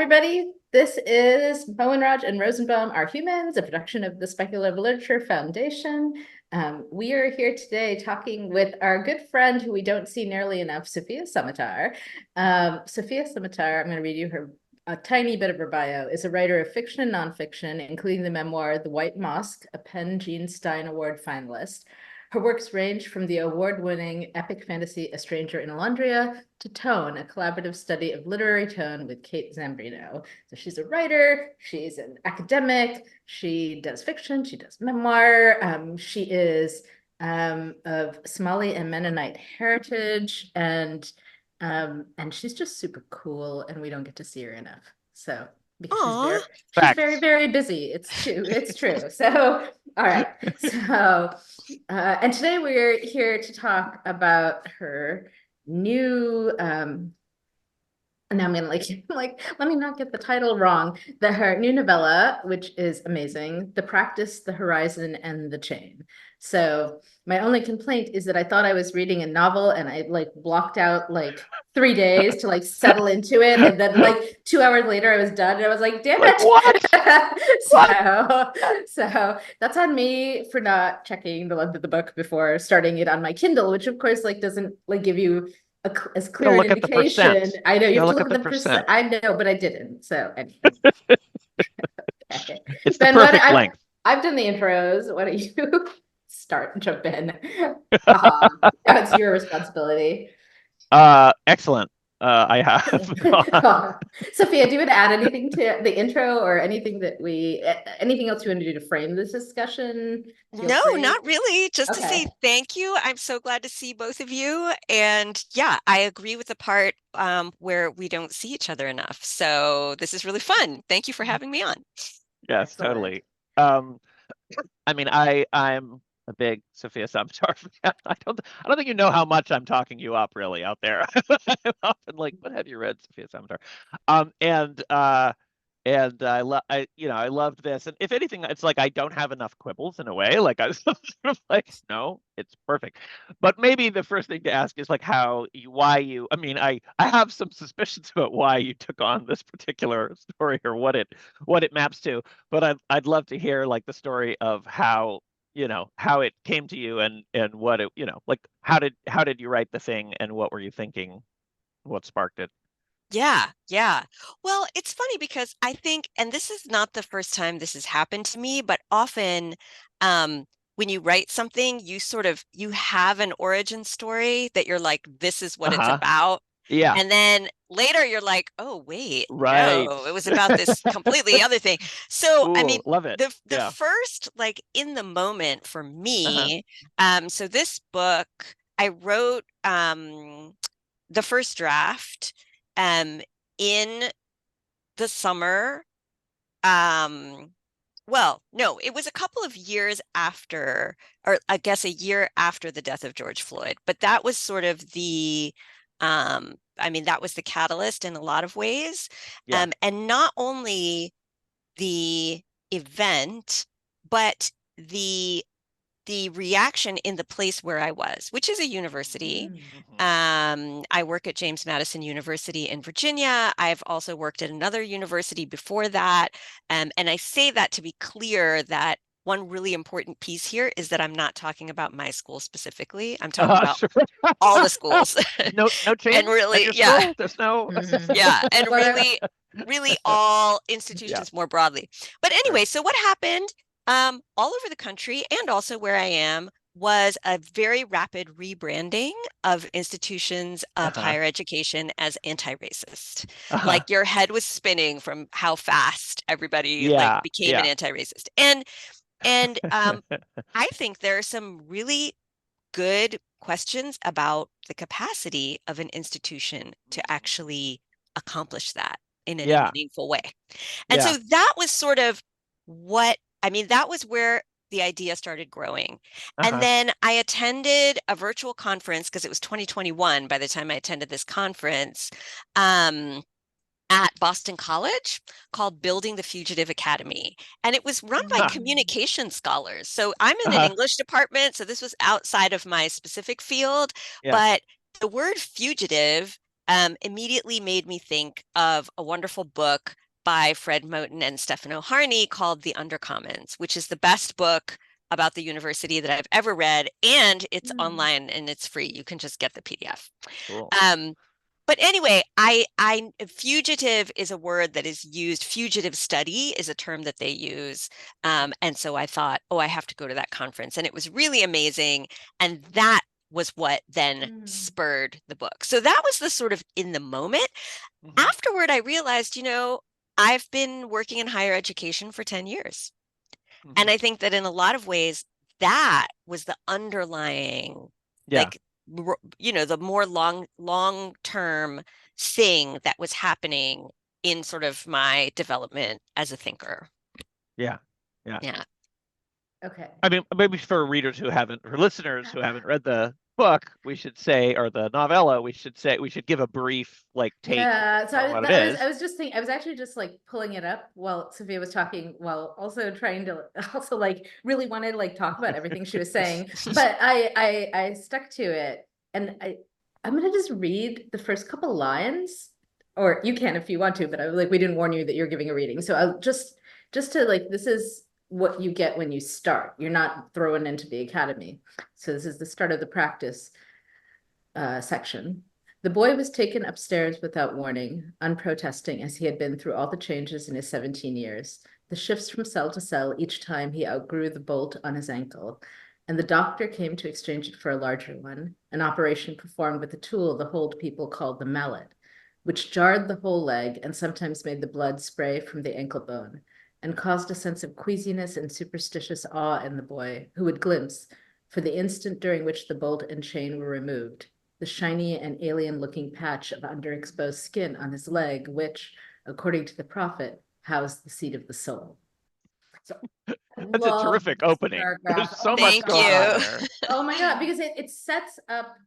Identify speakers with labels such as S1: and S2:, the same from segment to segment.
S1: everybody. This is Mohanraj and Rosenbaum Are Humans, a production of the Speculative Literature Foundation. We are here today talking with our good friend who we don't see nearly enough, Sofia Samatar. Sofia Samatar, I'm going to read you a tiny bit of her bio, is a writer of fiction and nonfiction, including the memoir The White Mosque, a Penn Gene Stein Award finalist. Her works range from the award-winning epic fantasy A Stranger in Alundria to Tone, a collaborative study of literary tone with Kate Zambrino. So she's a writer, she's an academic, she does fiction, she does memoir. She is of Somali and Mennonite heritage, and she's just super cool, and we don't get to see her enough. So because
S2: Aw.
S1: she's very, very busy. It's true. So, all right. So, and today we're here to talk about her new, and now I'm gonna let me not get the title wrong. Her new novella, which is amazing, The Practice, the Horizon, and the Chain. So my only complaint is that I thought I was reading a novel and I blocked out 3 days to settle into it. And then 2 hours later I was done and I was like, damn
S2: Like
S1: it.
S2: what? What?
S1: So that's on me for not checking the length of the book before starting it on my Kindle, which of course doesn't give you as
S2: Gotta
S1: clear an
S2: look at the percent.
S1: indication. I know you
S2: Gotta
S1: have to
S2: look
S1: look
S2: at
S1: at
S2: the
S1: the percent.
S2: percent.
S1: I know, but I didn't. So anyway. Okay.
S2: It's the
S1: Ben,
S2: perfect length.
S1: I've done the intros. Why don't you start and jump in? That's your responsibility.
S2: Excellent. I have.
S1: Sophia, do you want to add anything to the intro or anything else you want to do to frame this discussion? Feel
S2: No,
S1: free.
S2: not really. Just to say
S1: Okay.
S2: thank you. I'm so glad to see both of you. And yeah, I agree with the part where we don't see each other enough. So this is really fun. Thank you for having me on.
S1: Excellent.
S2: Yes, totally. Um, I'm a big Sofia Samatar fan. I don't think you know how much I'm talking you up really out there. I'm often like, what have you read, Sofia Samatar? Um, and uh, I loved this. And if anything, it's like I don't have enough quibbles in a way. Like I was sort of like, no, it's perfect. But maybe the first thing to ask is like why you. I mean, I have some suspicions about why you took on this particular story or what it maps to. But I'd love to hear like the story of how it came to you and what it like how did you write the thing and what were you thinking? What sparked it? Yeah, yeah. Well, it's funny because I think, and this is not the first time this has happened to me, but often um, when you write something, you have an origin story that you're like, this is what it's Uh-huh. about. Yeah. And then later you're like, oh, wait, Right. no, it was about this completely other thing. So, I
S1: Mm.
S2: mean, Ooh, love it. the Yeah. first like in the moment for
S1: Uh-huh.
S2: me, so this book I wrote the first draft um in the summer. um well, no, it was a couple of years after, or I guess a year after the death of George Floyd, but that was sort of I mean, that was the catalyst in a lot of ways.
S1: Yeah.
S2: And not only the event, but the the reaction in the place where I was, which is a university.
S1: Mm-hmm.
S2: I work at James Madison University in Virginia. I've also worked at another university before that. And I say that to be clear that one really important piece here is that I'm not talking about my school specifically. I'm talking about
S1: Mm-hmm.
S2: all the schools.
S1: No
S2: And
S1: chains at
S2: really,
S1: your
S2: yeah,
S1: school? There's no
S2: yeah, and
S1: whatever.
S2: really all
S1: Yeah,
S2: institutions more broadly. But
S1: sure.
S2: anyway, so what happened all over the country and also where I am was a very rapid rebranding of institutions of
S1: Uh-huh.
S2: higher education as anti-racist.
S1: Uh-huh.
S2: Like your head was spinning from how fast everybody like
S1: Yeah,
S2: became an
S1: yeah.
S2: anti-racist. And I think there are some really good questions about the capacity of an institution to actually accomplish that in any
S1: Yeah,
S2: meaningful way. And
S1: yeah.
S2: so that was sort of I mean, that was where the idea started growing. And
S1: Uh-huh.
S2: then I attended a virtual conference because it was 2021 by the time I attended this conference. Um, at Boston College called Building the Fugitive Academy. And it was run by
S1: Huh.
S2: communication scholars. So I'm in an
S1: Uh-huh.
S2: English department, so this was outside of my specific field,
S1: Yeah.
S2: but the word fugitive
S3: immediately made me think of a wonderful book by Fred Moten and Stefano Harney called The Undercommons, which is the best book about the university that I've ever read, and it's
S1: Mm.
S3: online and it's free. You can just get the PDF.
S2: Cool.
S3: But anyway, fugitive is a word that is used. Fugitive study is a term that they use. And so I thought, oh, I have to go to that conference. And it was really amazing. And that was what then
S1: Mm.
S3: spurred the book. So that was the sort of in the moment.
S2: Mhm.
S3: Afterward, I realized, I've been working in higher education for 10 years. And
S2: Mhm.
S3: I think that in a lot of ways, that was the underlying,
S2: Yeah.
S3: like, the more long term thing that was happening in sort of my development as a thinker.
S2: Yeah. Yeah.
S3: Yeah.
S1: Okay.
S2: I mean, maybe for readers who haven't, or listeners who haven't read the book, we should say, or the novella, we should give a brief like take
S1: Yeah, so
S2: on what it is.
S1: I was just thinking, I was actually just like pulling it up while Sophia was talking, while also trying to also like really wanted to like talk about everything she was saying, but I stuck to it, and I'm gonna just read the first couple lines, or you can if you want to, but I like we didn't warn you that you're giving a reading, so I'll just to like this is what you get when you start. You're not thrown into the academy. So this is the start of the practice section. The boy was taken upstairs without warning, unprotesting as he had been through all the changes in his 17 years, the shifts from cell to cell each time he outgrew the bolt on his ankle. And the doctor came to exchange it for a larger one, an operation performed with a tool the hold people called the mallet, which jarred the whole leg and sometimes made the blood spray from the ankle bone, and caused a sense of queasiness and superstitious awe in the boy, who would glimpse, for the instant during which the bolt and chain were removed, the shiny and alien-looking patch of underexposed skin on his leg, which, according to the prophet, housed the seat of the soul. So I
S2: That's a
S1: love
S2: terrific
S1: this
S2: opening.
S1: paragraph.
S2: There's
S1: Oh
S2: so
S1: my
S2: much
S3: Thank
S2: going on
S3: you.
S1: God.
S2: there.
S1: Oh my God, because it sets up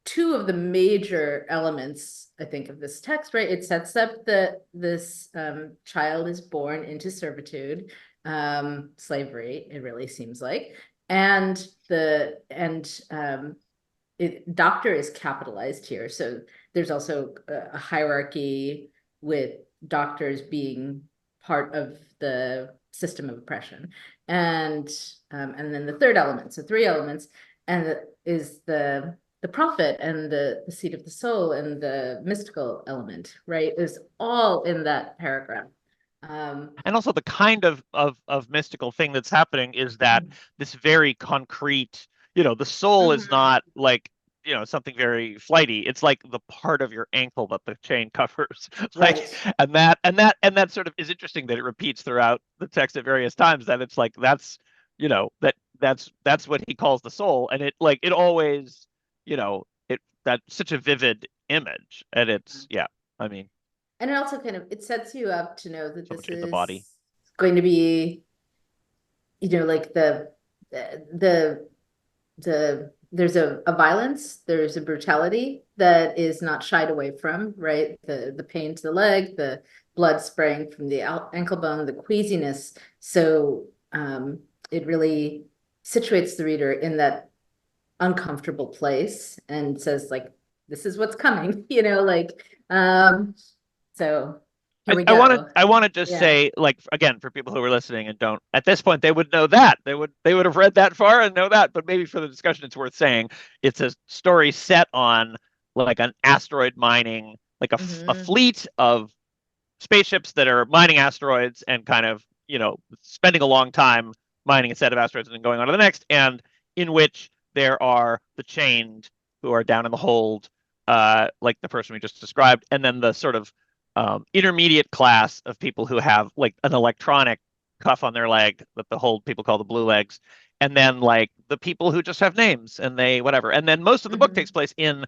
S1: two of the major elements, I think, of this text, right? It sets up that this child is born into servitude, slavery, it really seems like. And doctor is capitalized here. So there's also a hierarchy with doctors being part of the system of oppression. And then the third element, so three elements, and is the prophet and the seat of the soul and the mystical element, right? Is all in that paragraph. Um,
S2: And also the kind of mystical thing that's happening is that this very concrete, the soul is
S1: mhm,
S2: not like, something very flighty. It's like the part of your ankle that the chain covers. Like,
S1: right.
S2: and that sort of is interesting that it repeats throughout the text at various times, that it's like that's what he calls the soul. And it always, that's such a vivid image. And it's, yeah, I mean,
S1: And it also kind of it sets you up to know that
S2: so
S1: this
S2: much in the body.
S1: is going to be, like the there's a violence, there's a brutality that is not shied away from, right? The pain to the leg, the blood spraying from the ankle bone, the queasiness. So it really situates the reader in that uncomfortable place and says like, this is what's coming, so here we
S2: I want to
S1: go.
S2: I want to just
S1: Yeah.
S2: say, like, again, for people who are listening and don't at this point, they would know that they would have read that far and know that, but maybe for the discussion it's worth saying it's a story set on like an asteroid mining, like a
S1: Hmm.
S2: fleet of spaceships that are mining asteroids and kind of, spending a long time mining a set of asteroids and then going on to the next, and in which there are the chained who are down in the hold, like the person we just described, and then the sort of intermediate class of people who have like an electronic cuff on their leg that the hold people call the blue legs, and then like the people who just have names and they whatever. And then most of the book takes
S1: Hmm.
S2: place in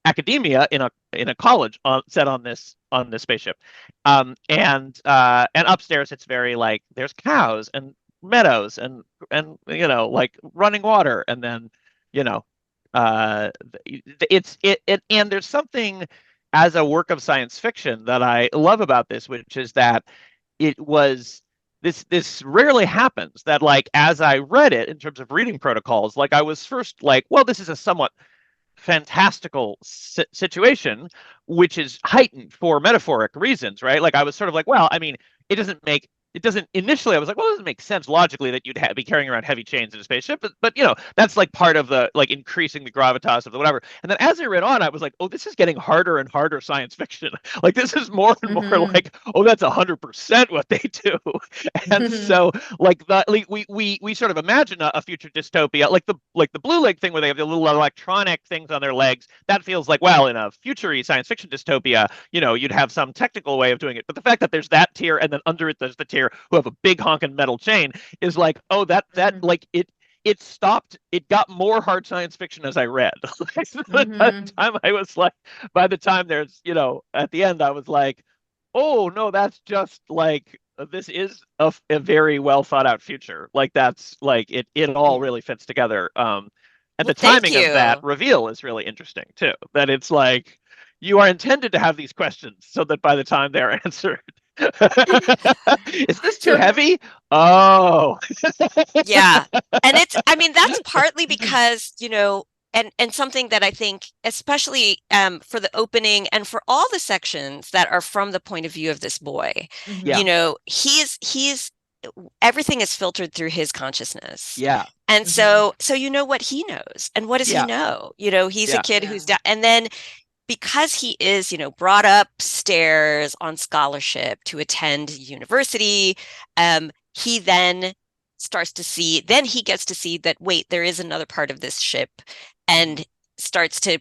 S2: academia in a college set on this spaceship, and upstairs it's very like there's cows and meadows and like running water, and then you know and there's something as a work of science fiction that I love about this, which is that it was this rarely happens, that like as I read it in terms of reading protocols, like I was first like, well, this is a somewhat fantastical situation, which is heightened for metaphoric reasons, right? Like I was sort of like, well, I mean, it doesn't initially. I was like, well, it doesn't make sense logically that you'd be carrying around heavy chains in a spaceship, but that's like part of the like increasing the gravitas of the whatever. And then as I read on, I was like, oh, this is getting harder and harder science fiction. Like this is more and more like, oh, that's 100% what they do. And so like we sort of imagine a future dystopia, like the Blue Leg thing where they have the little electronic things on their legs. That feels like, well, in a future science fiction dystopia, you'd have some technical way of doing it. But the fact that there's that tier and then under it there's the tier who have a big honking metal chain is like, oh, that like it stopped. It got more hard science fiction as I read. By the time I was like, by the time there's, at the end, I was like, oh no, that's just like this is a very well thought out future. Like that's like it all really fits together. And
S3: Well,
S2: the
S3: thank
S2: timing of that
S3: you.
S2: reveal is really interesting too. That it's like you are intended to have these questions so that by the time they're answered, is this too
S1: So,
S2: heavy? Oh,
S3: Yeah. And I mean, that's partly because, and something that I think, especially for the opening and for all the sections that are from the point of view of this boy,
S2: Yeah.
S3: he's everything is filtered through his consciousness.
S2: Yeah.
S3: And so you know what he knows. And what does he
S2: Yeah.
S3: know? He's a
S2: Yeah.
S3: kid who's down. And then because he is, brought upstairs on scholarship to attend university, he then he gets to see that, wait, there is another part of this ship, and starts to,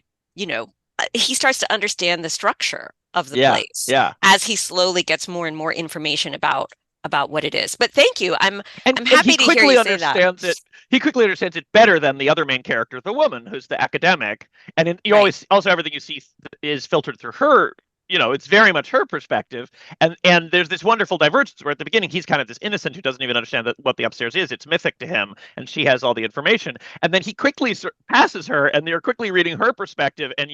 S3: he starts to understand the structure of the place
S2: Yeah.
S3: as he slowly gets more and more information about what it is. But thank you. I'm
S2: And
S3: happy
S2: he
S3: to hear
S2: quickly
S3: you say that.
S2: understands it. He quickly understands it better than the other main character, the woman, who's the academic. And you
S3: Right.
S2: always also everything you see is filtered through her. It's very much her perspective. And there's this wonderful divergence where at the beginning he's kind of this innocent who doesn't even understand what the upstairs is. It's mythic to him, and she has all the information. And then he quickly passes her, and they're quickly reading her perspective, and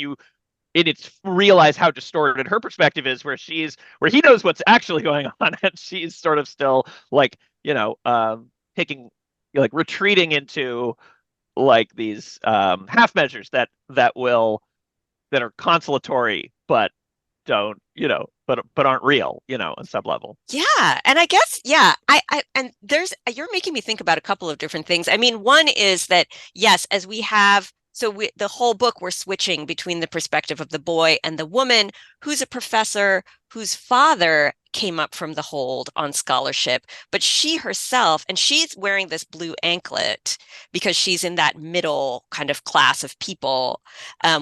S2: it's realize how distorted her perspective is, where he knows what's actually going on, and she's sort of still like taking like retreating into like these half measures that are consolatory but don't but aren't real on some level.
S3: Yeah. And I guess, yeah, and you're making me think about a couple of different things. I mean, one is that, yes, as we have, the whole book, we're switching between the perspective of the boy and the woman who's a professor whose father came up from the hold on scholarship, but she herself, and she's wearing this blue anklet because she's in that middle kind of class of people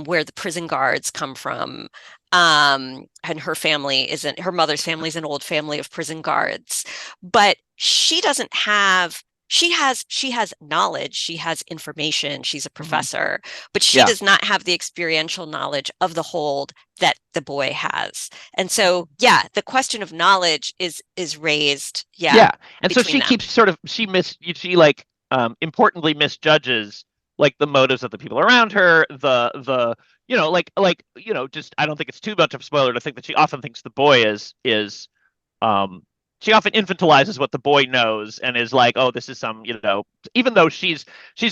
S3: where the prison guards come from. And her mother's family is an old family of prison guards, but she has knowledge, she has information, she's a professor, but she does not have the experiential knowledge of the hold that the boy has. And so, yeah, the question of knowledge is raised.
S2: Yeah. And so she
S3: them.
S2: keeps sort of, she importantly misjudges like the motives of the people around her, just, I don't think it's too much of a spoiler to think that she often thinks the boy is she often infantilizes what the boy knows and is like, oh, this is some, even though she's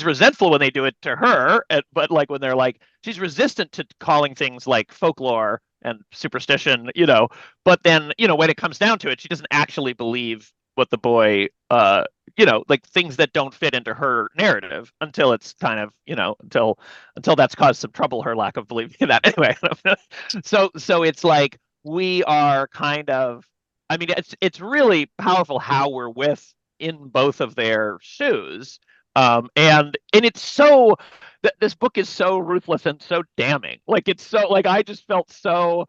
S2: resentful when they do it to her, but like when they're like, she's resistant to calling things like folklore and superstition, but then, when it comes down to it, she doesn't actually believe what the boy, like things that don't fit into her narrative until it's kind of, until that's caused some trouble, her lack of believing in that. Anyway, so it's like we are kind of, I mean, it's really powerful how we're in both of their shoes, and it's so this book is so ruthless and so damning. Like it's so like I just felt so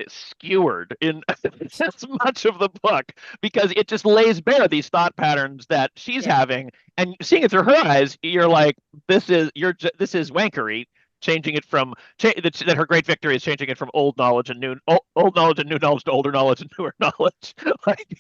S2: skewered in as much of the book because it just lays bare these thought patterns that she's having, and seeing it through her eyes, you're like, this is wankery. Changing it from that her great victory is changing it from old knowledge and new knowledge to older knowledge and newer knowledge. Like,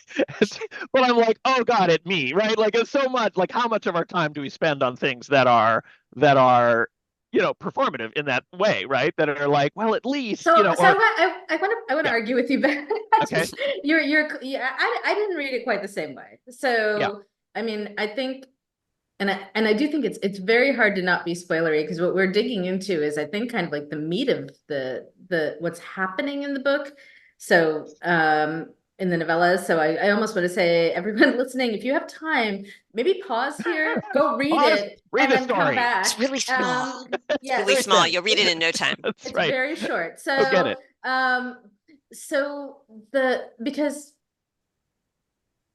S2: but I'm like, oh God, at me, right? Like it's so much. Like how much of our time do we spend on things that are performative in that way, right? That are like, well, at least
S1: I want to argue with you, Ben.
S2: Okay.
S1: I didn't read it quite the same way. So I mean, I think I do think it's very hard to not be spoilery, because what we're digging into is, I think, kind of like the meat of the what's happening in the book. So in the novella. So I almost want to say, everyone listening, if you have time, maybe pause here, go read
S2: Pause,
S1: it,
S2: read
S1: and
S2: the
S1: then come
S2: story.
S1: back.
S3: It's really small.
S1: Yeah,
S3: Really
S2: Right
S3: small.
S2: then.
S3: You'll read it in no time.
S2: That's
S1: it's
S2: right.
S1: very short.
S2: Go get it.
S1: So because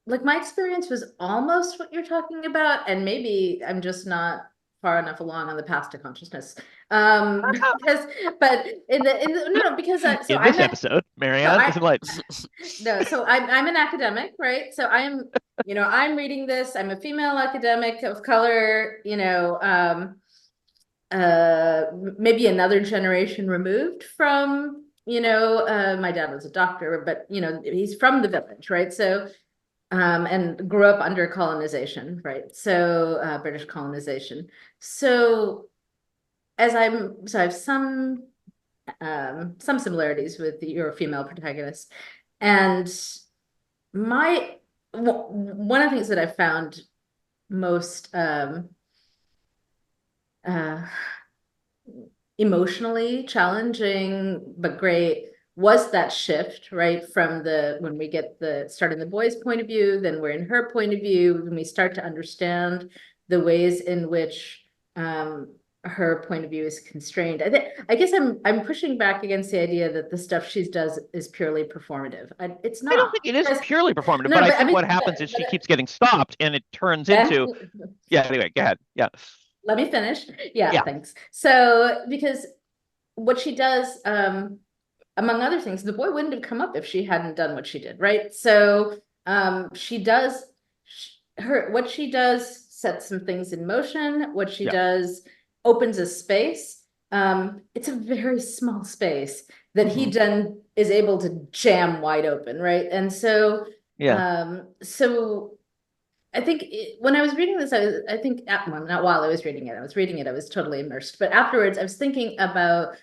S1: like my experience was almost what you're talking about, and maybe I'm just not far enough along on the path to consciousness. Because, but no, because so
S2: In
S1: I
S2: this
S1: met,
S2: episode,
S1: so
S2: Marianne is
S1: I,
S2: enlightened.
S1: no, so I'm an academic, right? So I'm, I'm reading this. I'm a female academic of color, maybe another generation removed from, my dad was a doctor, but he's from the village, right? So and grew up under colonization, right? So British colonization. So I have some similarities with your female protagonist, and one of the things that I found most uh, emotionally challenging but great was that shift, right? From when we get the start in the boy's point of view, then we're in her point of view, when we start to understand the ways in which her point of view is constrained. I guess I'm pushing back against the idea that the stuff she does is purely performative. It's
S2: I don't
S1: not.
S2: think it is purely performative,
S1: No,
S2: but I
S1: but I
S2: think
S1: mean,
S2: what happens is she keeps getting stopped and it turns
S1: but
S2: into, yeah, anyway, go ahead. Yeah.
S1: let me finish. Yeah,
S2: Yeah.
S1: thanks. So because what she does, among other things, the boy wouldn't have come up if she hadn't done what she did, right? So she does what she does sets some things in motion. What she
S2: Yeah.
S1: does opens a space. It's a very small space that he then is able to jam wide open, right? And so
S2: Yeah.
S1: so I think when I was reading this, I think, well, not while I was reading it, I was totally immersed. But afterwards, I was thinking about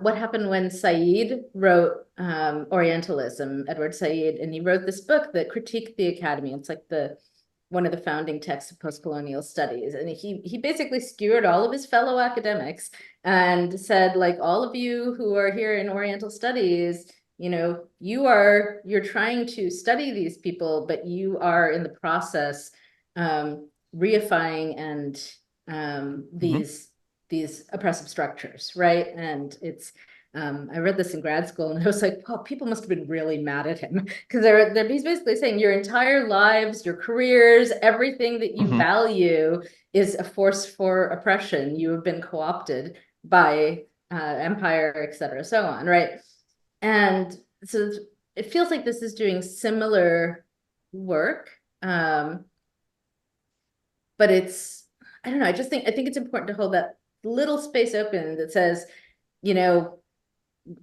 S1: what happened when Said wrote Orientalism, Edward Said, and he wrote this book that critiqued the academy. It's like one of the founding texts of postcolonial studies. And he basically skewered all of his fellow academics and said, like, all of you who are here in Oriental studies, you're trying to study these people, but you are in the process reifying and these oppressive structures, right? And it's I read this in grad school, and I was like, "Wow, people must have been really mad at him," because he's basically saying your entire lives, your careers, everything that you value is a force for oppression. You have been co-opted by empire, et cetera, so on, right? And so it feels like this is doing similar work, but I don't know. I think it's important to hold that little space open that says,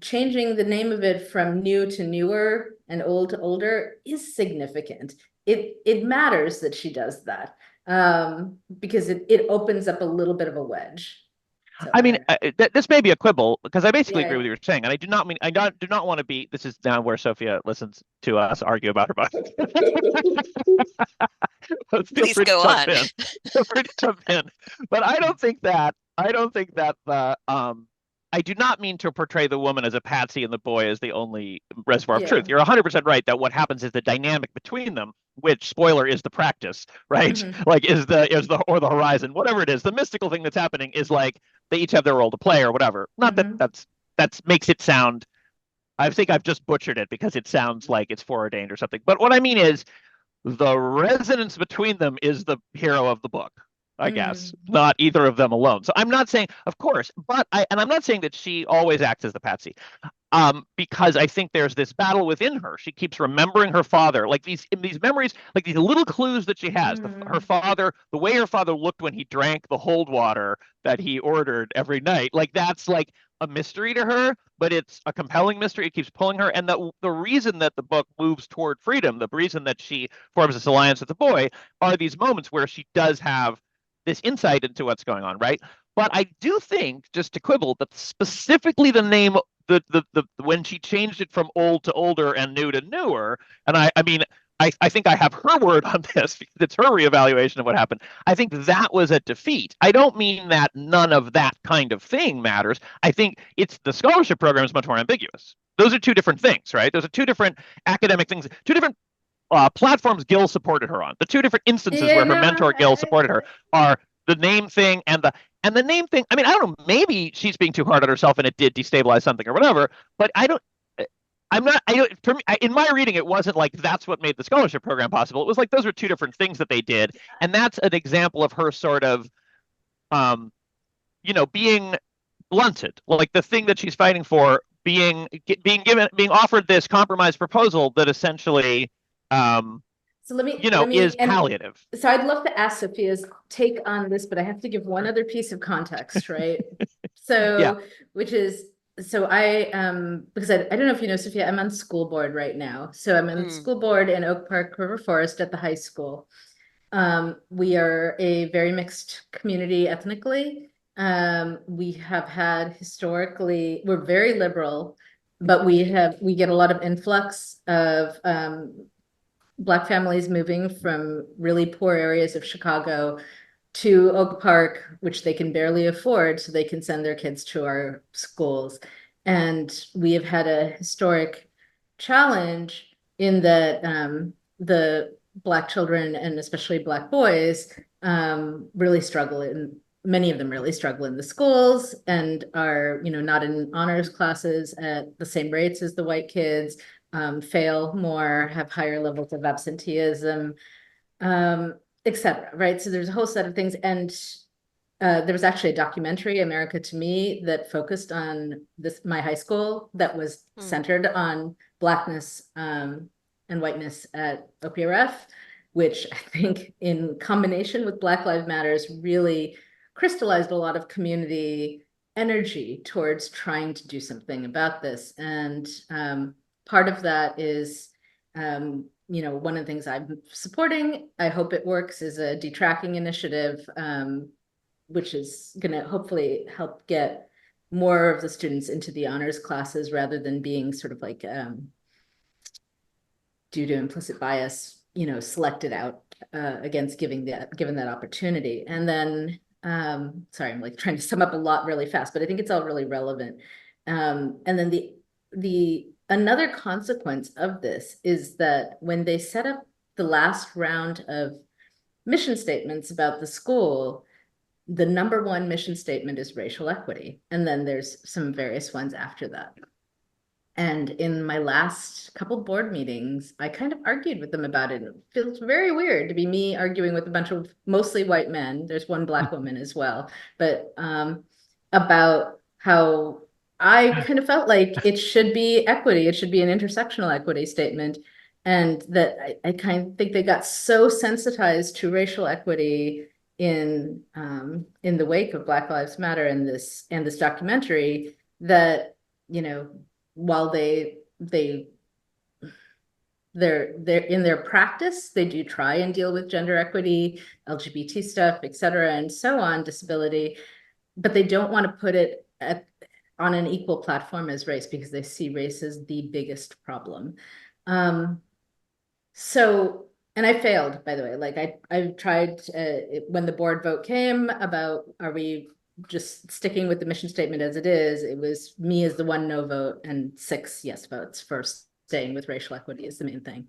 S1: changing the name of it from new to newer and old to older is significant. It matters that she does that, because it opens up a little bit of a wedge. So
S2: I mean, this may be a quibble because I basically
S1: yeah.
S2: agree with what you're saying, and I do not mean I do not want to be. This is now where Sophia listens to us argue about her book. Feel
S3: Please
S2: free to
S3: go
S2: jump
S3: on.
S2: in. Feel free to jump in. But I don't think that the I do not mean to portray the woman as a patsy and the boy as the only reservoir of
S1: Yeah.
S2: truth. You're 100% right that what happens is the dynamic between them, which spoiler is the practice, right? Like is the or the horizon, whatever it is, the mystical thing that's happening is like they each have their role to play or whatever. Not that makes it sound. I think I've just butchered it because it sounds like it's foreordained or something. But what I mean is the resonance between them is the hero of the book, I guess, not either of them alone. So I'm not saying, of course, and I'm not saying that she always acts as the patsy, because I think there's this battle within her. She keeps remembering her father, like these memories, like these little clues that she has. Her father, the way her father looked when he drank the hold water that he ordered every night, like that's like a mystery to her, but it's a compelling mystery. It keeps pulling her, and the reason that the book moves toward freedom, the reason that she forms this alliance with the boy, are these moments where she does have this insight into what's going on, right? But I do think, just to quibble, that specifically the name the when she changed it from old to older and new to newer, and I mean I think I have her word on this because it's her reevaluation of what happened. I think that was a defeat. I don't mean that none of that kind of thing matters. I think it's the scholarship program is much more ambiguous. Those are two different things, right? Those are two different academic things, two different platforms Gil supported her on. The two different instances
S1: Yeah,
S2: where her
S1: no,
S2: mentor Gil supported her are the name thing and the name thing. I mean, I don't know. Maybe she's being too hard on herself, and it did destabilize something or whatever. But I don't. I'm not. I don't. For me, in my reading, it wasn't like that's what made the scholarship program possible. It was like those were two different things that they did, and that's an example of her sort of, um, being blunted. Like the thing that she's fighting for being offered this compromise proposal that essentially, um,
S1: So let
S2: is
S1: me, and
S2: palliative.
S1: so I'd love to ask Sophia's take on this, but I have to give one other piece of context, right?
S2: Yeah.
S1: So, which is, so I, because I don't know if you know, Sophia, I'm on school board right now. So I'm on the
S3: Mm,
S1: school board in Oak Park River Forest at the high school. We are a very mixed community ethnically. We have had historically, we're very liberal, but we get a lot of influx of Black families moving from really poor areas of Chicago to Oak Park, which they can barely afford, so they can send their kids to our schools. And we have had a historic challenge in that the Black children and especially Black boys really struggle in many of them really struggle in the schools and are, not in honors classes at the same rates as the white kids, fail more, have higher levels of absenteeism, etc. Right? So there's a whole set of things. And there was actually a documentary, America to Me, that focused on my high school, that was
S3: mm.
S1: centered on Blackness and whiteness at OPRF, which I think in combination with Black Lives Matters really crystallized a lot of community energy towards trying to do something about this. And part of that is, one of the things I'm supporting, I hope it works, is a detracking initiative, which is going to hopefully help get more of the students into the honors classes rather than being sort of like, due to implicit bias, selected out against given that opportunity. And then, sorry, I'm like trying to sum up a lot really fast, but I think it's all really relevant. And then the another consequence of this is that when they set up the last round of mission statements about the school, the number one mission statement is racial equity. And then there's some various ones after that. And in my last couple board meetings, I kind of argued with them about it. It feels very weird to be me arguing with a bunch of mostly white men. There's one Black woman as well, but about how I kind of felt like it should be equity. It should be an intersectional equity statement. And that I kind of think they got so sensitized to racial equity in the wake of Black Lives Matter and this documentary that, while they're in their practice, they do try and deal with gender equity, LGBT stuff, et cetera, and so on, disability, but they don't want to put it on an equal platform as race because they see race as the biggest problem. So, and I failed, by the way. Like I tried when the board vote came about, are we just sticking with the mission statement as it is? It was me as the one no vote and 6 yes votes for staying with racial equity is the main thing.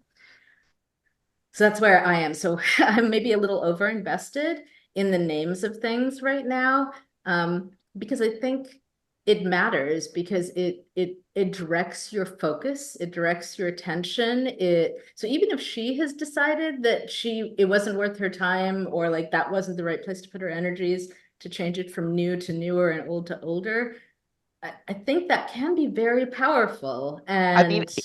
S1: So that's where I am. So I'm maybe a little over invested in the names of things right now, because I think it matters because it directs your focus, it directs your attention. So even if she has decided that it wasn't worth her time, or like that wasn't the right place to put her energies to change it from new to newer and old to older, I think that can be very powerful.
S2: I mean,
S1: And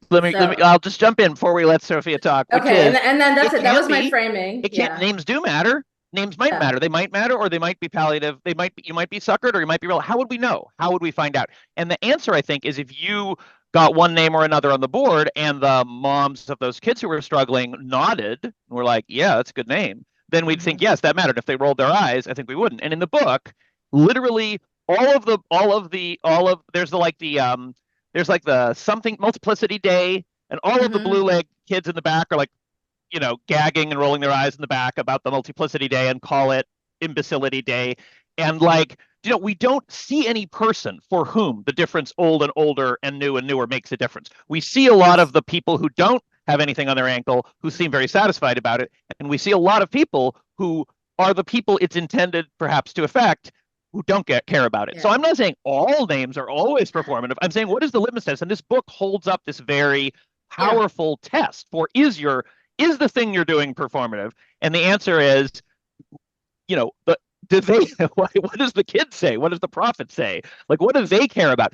S2: let me.
S1: so,
S2: I'll just jump in before we let Sophia talk, which
S1: okay,
S2: is
S1: and then that's
S2: it
S1: it. That
S2: can
S1: was my
S2: be.
S1: framing.
S2: It can't.
S1: Yeah.
S2: Names do matter. Names might
S1: Yeah.
S2: matter. They might matter, or they might be palliative. They might be. You might be suckered, or you might be real. How would we know? How would we find out? And the answer, I think, is if you got one name or another on the board, and the moms of those kids who were struggling nodded and were like, "Yeah, that's a good name." Then we'd think, yes, that mattered. If they rolled their eyes, I think we wouldn't. And in the book, literally there's like the something multiplicity day and all of the blue leg kids in the back are like, gagging and rolling their eyes in the back about the multiplicity day and call it imbecility day. And like, we don't see any person for whom the difference old and older and newer makes a difference. We see a lot of the people who don't have anything on their ankle who seem very satisfied about it. And we see a lot of people who are the people it's intended perhaps to affect who don't care about it.
S1: Yeah.
S2: So I'm not saying all names are always performative. I'm saying what is the litmus test? And this book holds up this very powerful test for is the thing you're doing performative? And the answer is, what does the kid say? What does the prophet say? Like, what do they care about?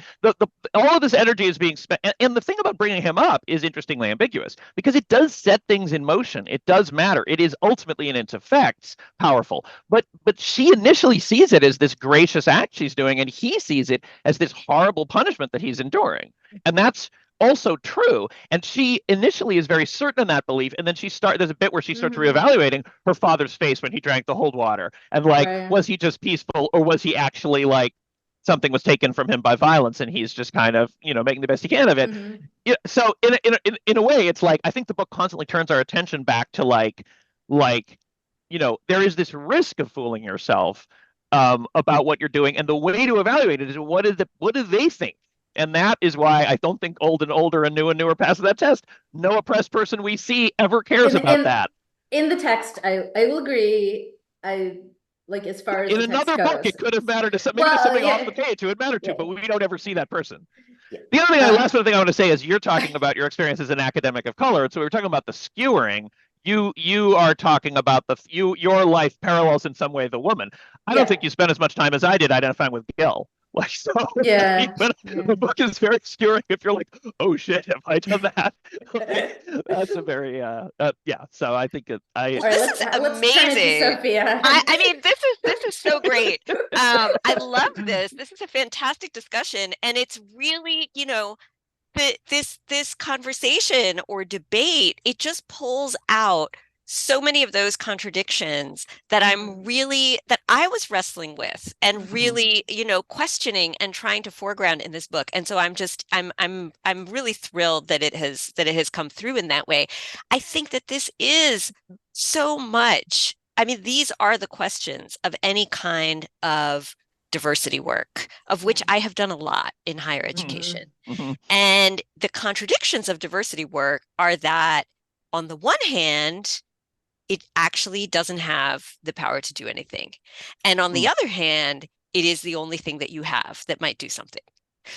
S2: All of this energy is being spent. And the thing about bringing him up is interestingly ambiguous because it does set things in motion. It does matter. It is ultimately in its effects powerful. But she initially sees it as this gracious act she's doing, and he sees it as this horrible punishment that he's enduring. And that's also true. And she initially is very certain in that belief. And then there's a bit where she starts reevaluating her father's face when he drank the hold water. And like, was he just peaceful or was he actually like something was taken from him by violence and he's just kind of, making the best he can of it. So in a way, it's like, I think the book constantly turns our attention back to like, there is this risk of fooling yourself about what you're doing. And the way to evaluate it is what do they think? And that is why I don't think old and older and newer passes that test. No oppressed person we see ever cares about that.
S1: In the text, I will agree. Like as far as
S2: in another book, it could have mattered to something off the page it would matter to, but we don't ever see that person. The other thing, last thing I want to say is you're talking about your experience as an academic of color. And so we were talking about the skewering. You are talking about your life parallels in some way the woman. I don't think you spent as much time as I did identifying with Gil. Like, so the book is very skewering if you're like, oh shit, have I done that? That's a very so I think
S3: this is amazing.
S1: Sophia.
S3: I mean, this is so great. I love this. This is a fantastic discussion, and it's really, this conversation or debate, it just pulls out so many of those contradictions that that I was wrestling with and really, questioning and trying to foreground in this book. And so I'm really thrilled that it has come through in that way. I think that this is so much. I mean, these are the questions of any kind of diversity work, of which I have done a lot in higher education. And the contradictions of diversity work are that on the one hand, it actually doesn't have the power to do anything. And on the other hand, it is the only thing that you have that might do something.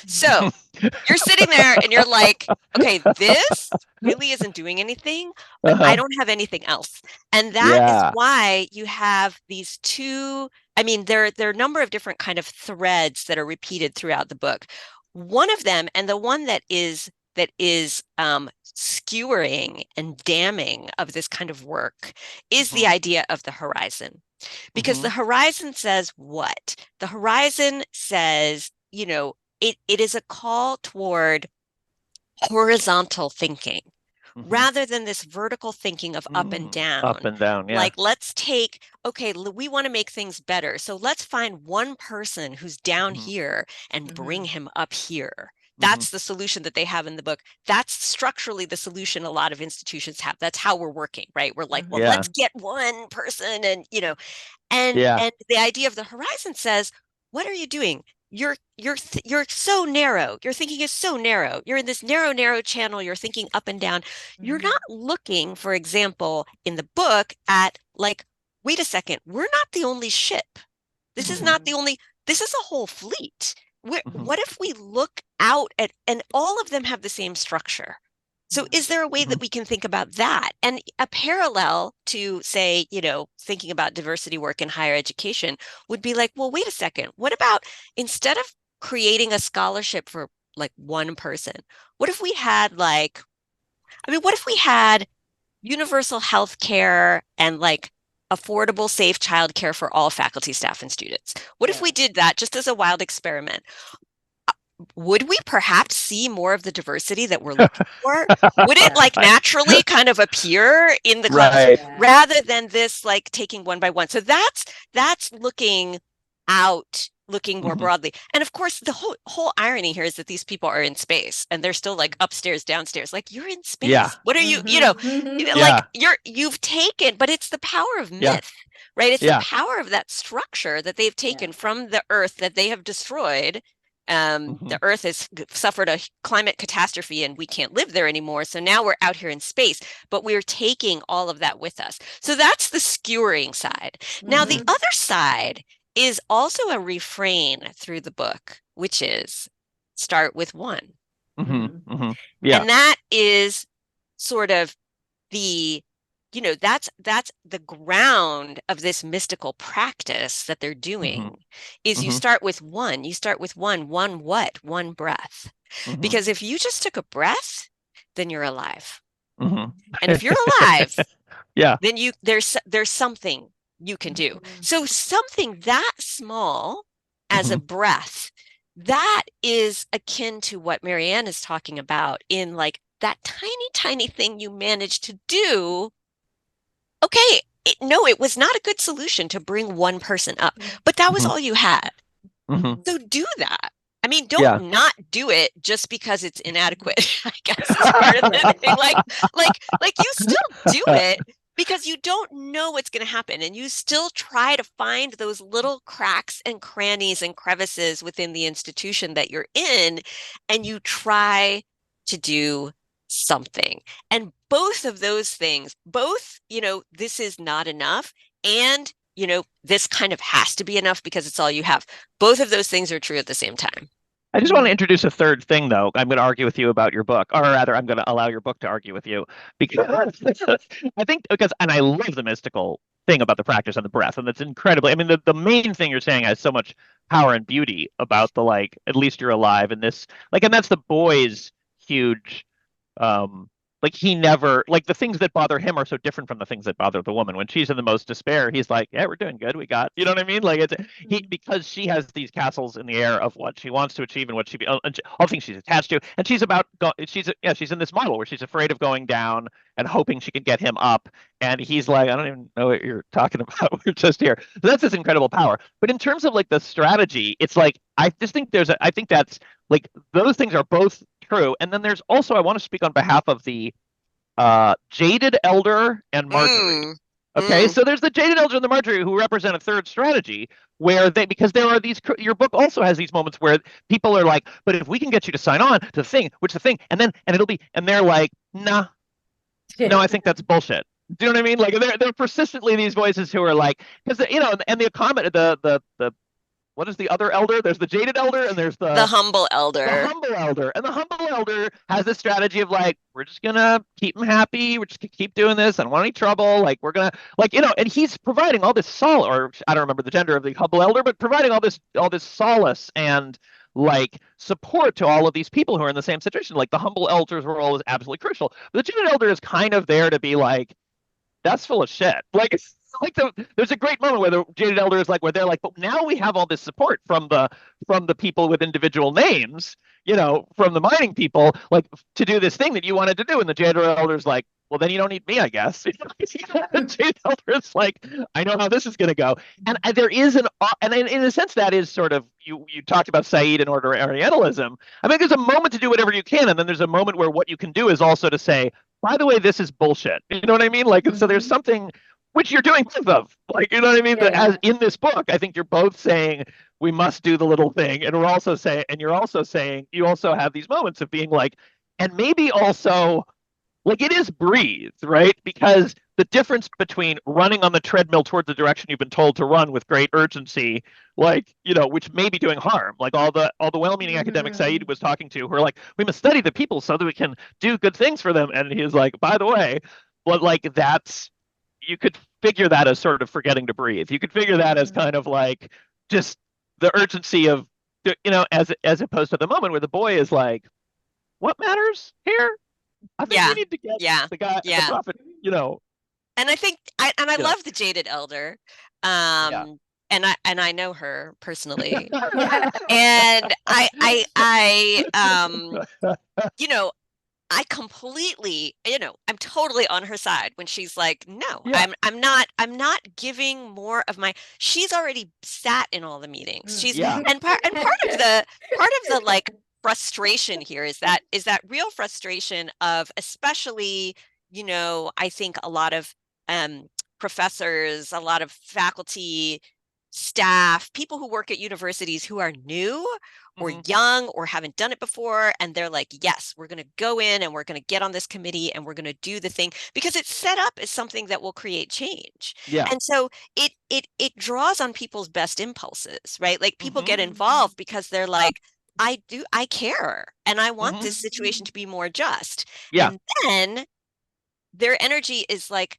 S3: So you're sitting there and you're like, okay, this really isn't doing anything, but I don't have anything else. And that is why you have these two, I mean, there are a number of different kind of threads that are repeated throughout the book. One of them, and the one that is skewering and damning of this kind of work is the idea of the horizon. Because the horizon says what? The horizon says, it is a call toward horizontal thinking rather than this vertical thinking of up and down.
S2: Up and down, yeah.
S3: Like, let's take, we want to make things better. So let's find one person who's down here and bring him up here. That's the solution that they have in the book. That's structurally the solution a lot of institutions have. That's how we're working, right? We're like, well, let's get one person and, and the idea of the horizon says, what are you doing? You're so narrow. Your thinking is so narrow. You're in this narrow channel. You're thinking up and down. You're not looking, for example, in the book at like, wait a second, we're not the only ship. This is not the only, this is a whole fleet. What if we look out at, and all of them have the same structure? So is there a way that we can think about that? And a parallel to, say, thinking about diversity work in higher education would be like, well, wait a second. What about instead of creating a scholarship for like one person, what if we had what if we had universal health care and like affordable, safe childcare for all faculty, staff, and students? What if we did that just as a wild experiment? Would we perhaps see more of the diversity that we're looking for? Would it like naturally kind of appear in the class rather than this like taking one by one? So that's looking out looking more broadly. And of course, the whole irony here is that these people are in space and they're still like upstairs, downstairs. Like, you're in space.
S2: Yeah.
S3: What are you,
S1: Mhm.
S3: like you've taken, but it's the power of myth, right? It's the power of that structure that they've taken from the Earth that they have destroyed. The Earth has suffered a climate catastrophe and we can't live there anymore. So now we're out here in space, but we're taking all of that with us. So that's the skewering side. Now, the other side is also a refrain through the book, which is start with one.
S2: Yeah.
S3: And that is sort of the, that's the ground of this mystical practice that they're doing is you start with one. You start with one what? One breath. Because if you just took a breath, then you're alive. And if you're alive, then there's something you can do. So something that small as a breath, that is akin to what Marianne is talking about in like that tiny, tiny thing you managed to do. Okay, it was not a good solution to bring one person up, but that was all you had. So do that. I mean, don't not do it just because it's inadequate, I guess is part of the thing. Like you still do it because you don't know what's going to happen. And you still try to find those little cracks and crannies and crevices within the institution that you're in. And you try to do something. And both of those things, this is not enough. And, this kind of has to be enough because it's all you have. Both of those things are true at the same time.
S2: I just want to introduce a third thing, though. I'm going to argue with you about your book, or rather, I'm going to allow your book to argue with you, because and I love the mystical thing about the practice and the breath, and that's incredibly. I mean, the main thing you're saying has so much power and beauty about the at least you're alive in this, and that's the boy's huge, he never the things that bother him are so different from the things that bother the woman. When she's in the most despair, he's like, yeah, we're doing good, we got, you know what I mean? Because she has these castles in the air of what she wants to achieve and what all things she's attached to, and she's in this model where she's afraid of going down and hoping she can get him up, and he's like, I don't even know what you're talking about, we're just here. So that's this incredible power. But in terms of the strategy, it's I just think I think that's those things are both true. And then there's also, I want to speak on behalf of the jaded elder and Marjorie. Okay, so there's the jaded elder and the Marjorie who represent a third strategy where because there are these, your book also has these moments where people are like, but if we can get you to sign on to the thing, and they're like, nah, no, I think that's bullshit. Do you know what I mean? They're persistently these voices who are because and the comment, the what is the other elder? There's the jaded elder and there's
S3: the humble elder.
S2: The humble elder. And the humble elder has this strategy of we're just gonna keep him happy. We're just gonna keep doing this. I don't want any trouble. We're gonna and he's providing all this solace, or I don't remember the gender of the humble elder, but providing all this solace and support to all of these people who are in the same situation. The humble elder's role is absolutely crucial. But the jaded elder is kind of there to be that's full of shit. There's a great moment where the jaded elder is where they're but now we have all this support from the people with individual names, from the mining people, to do this thing that you wanted to do. And the jaded elder's well, then you don't need me, I guess. The jaded elder is I know how this is going to go. And there is and in a sense that is sort of, you talked about Said and Orientalism. I mean, there's a moment to do whatever you can. And then there's a moment where what you can do is also to say, by the way, this is bullshit. You know what I mean? So there's something which you're doing both of, you know what I mean?
S1: Yeah.
S2: As in this book, I think you're both saying we must do the little thing, and you're also saying you also have these moments of being and maybe also it is breathe, right? Because the difference between running on the treadmill towards the direction you've been told to run with great urgency, which may be doing harm, all the well-meaning academics Said was talking to, who are we must study the people so that we can do good things for them, and he's by the way, but that's. You could figure that as sort of forgetting to breathe. You could figure that as kind of just the urgency of, as opposed to the moment where the boy is what matters here? I think we need to get the guy, the prophet,
S3: And I think, I love the jaded elder. And I know her personally. And I I completely, I'm totally on her side when she's like, no,
S2: Yeah.
S3: I'm not giving more of my, she's already sat in all the meetings.
S2: Yeah.
S3: And part of the like frustration here is that real frustration of, especially, I think a lot of professors, a lot of faculty, staff, people who work at universities who are new or
S2: Mhm.
S3: young or haven't done it before, and they're like, yes, we're going to go in and we're going to get on this committee and we're going to do the thing because it's set up as something that will create change.
S2: Yeah.
S3: And so it draws on people's best impulses, right? Like people
S2: Mhm.
S3: get involved because they're like, I care and I want
S2: Mhm.
S3: this situation to be more just.
S2: Yeah.
S3: And then their energy is like,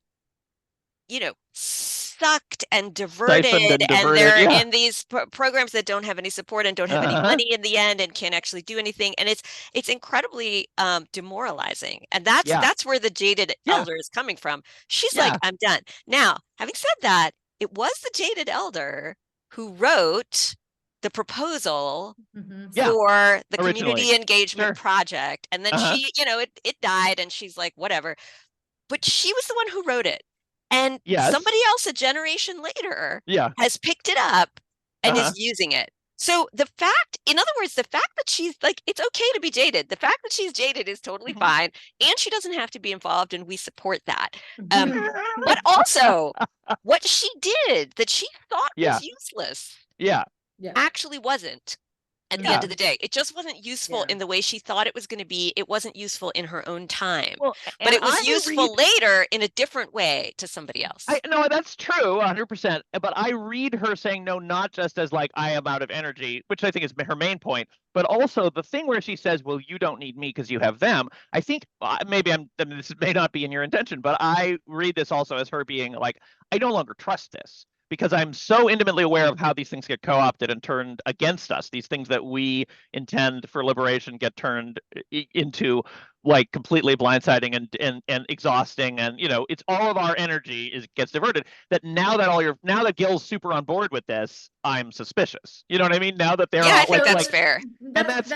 S3: sucked and
S2: Siphoned
S3: diverted,
S2: and
S3: and
S2: diverted.
S3: they're
S2: Yeah.
S3: in these programs that don't have any support and don't have any
S2: Uh-huh.
S3: money in the end and can't actually do anything, and it's incredibly demoralizing, and that's
S2: Yeah.
S3: that's where the jaded
S2: Yeah.
S3: elder is coming from. She's like,
S2: Yeah.
S3: I'm done. Now, having said that, it was the jaded elder who wrote the proposal
S2: Yeah.
S3: for the
S2: Originally.
S3: community engagement
S2: Sure.
S3: project, and then
S2: Uh-huh.
S3: it died, and she's like, whatever, but she was the one who wrote it. And
S2: Yes.
S3: somebody else a generation later
S2: Yeah.
S3: has picked it up and
S2: Uh-huh.
S3: is using it. So in other words, the fact that she's like, it's okay to be jaded. The fact that she's jaded is totally
S2: Mhm.
S3: fine. And she doesn't have to be involved, and we support that. But also, what she did that she thought
S2: Yeah.
S3: was useless
S2: Yeah.
S1: Yeah.
S3: actually wasn't. At the
S2: Yeah.
S3: end of the day, it just wasn't useful
S1: Yeah.
S3: in the way she thought it was going to be. It wasn't useful in her own time,
S2: Well,
S3: but
S2: and
S3: it was
S2: I
S3: useful
S2: read
S3: later in a different way to somebody else.
S2: I no, that's true, 100%. But I read her saying no, not just as like I am out of energy, which I think is her main point, but also the thing where she says, "Well, you don't need me because you have them." I think maybe I mean, this may not be in your intention, but I read this also as her being like, "I no longer trust this." Because I'm so intimately aware of how these things get co-opted and turned against us. These things that we intend for liberation get turned into like completely blindsiding and exhausting, and it's all of our energy gets diverted. That now that Gil's super on board with this, I'm suspicious. You know what I mean? Now that they're
S3: Yeah, I
S2: all
S3: think
S1: So
S3: that's fair.
S2: and
S1: that's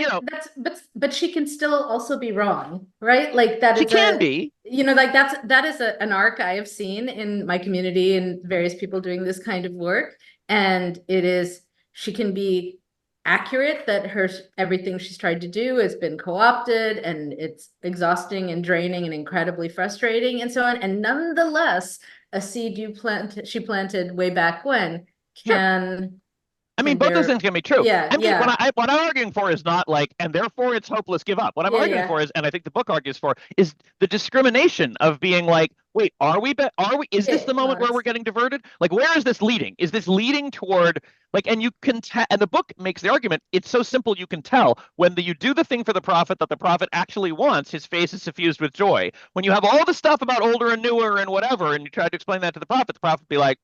S2: that's
S1: but she can still also be wrong, right? Like that
S2: she
S1: is
S2: can be.
S1: like that is an arc I have seen in my community and various people doing this kind of work. And it is, she can be accurate that everything she's tried to do has been co-opted and it's exhausting and draining and incredibly frustrating and so on. And nonetheless, a seed she planted way back when
S2: Sure.
S1: can
S2: I mean, both those
S1: bear.
S2: things can be true.
S1: Yeah,
S2: I'm just
S1: yeah,
S2: what I'm arguing for is not like, and therefore it's hopeless, give up. What I'm
S1: yeah,
S2: arguing
S1: yeah,
S2: for is, and I think the book argues for, is the discrimination of being like, wait, is this
S1: yeah.
S2: the moment where we're getting diverted? Like, where is this leading? Is this leading toward like, and you can tell, and the book makes the argument. It's so simple you can tell when you do the thing for the prophet that the prophet actually wants. His face is suffused with joy. When you have all the stuff about older and newer and whatever, and you try to explain that to the prophet be like,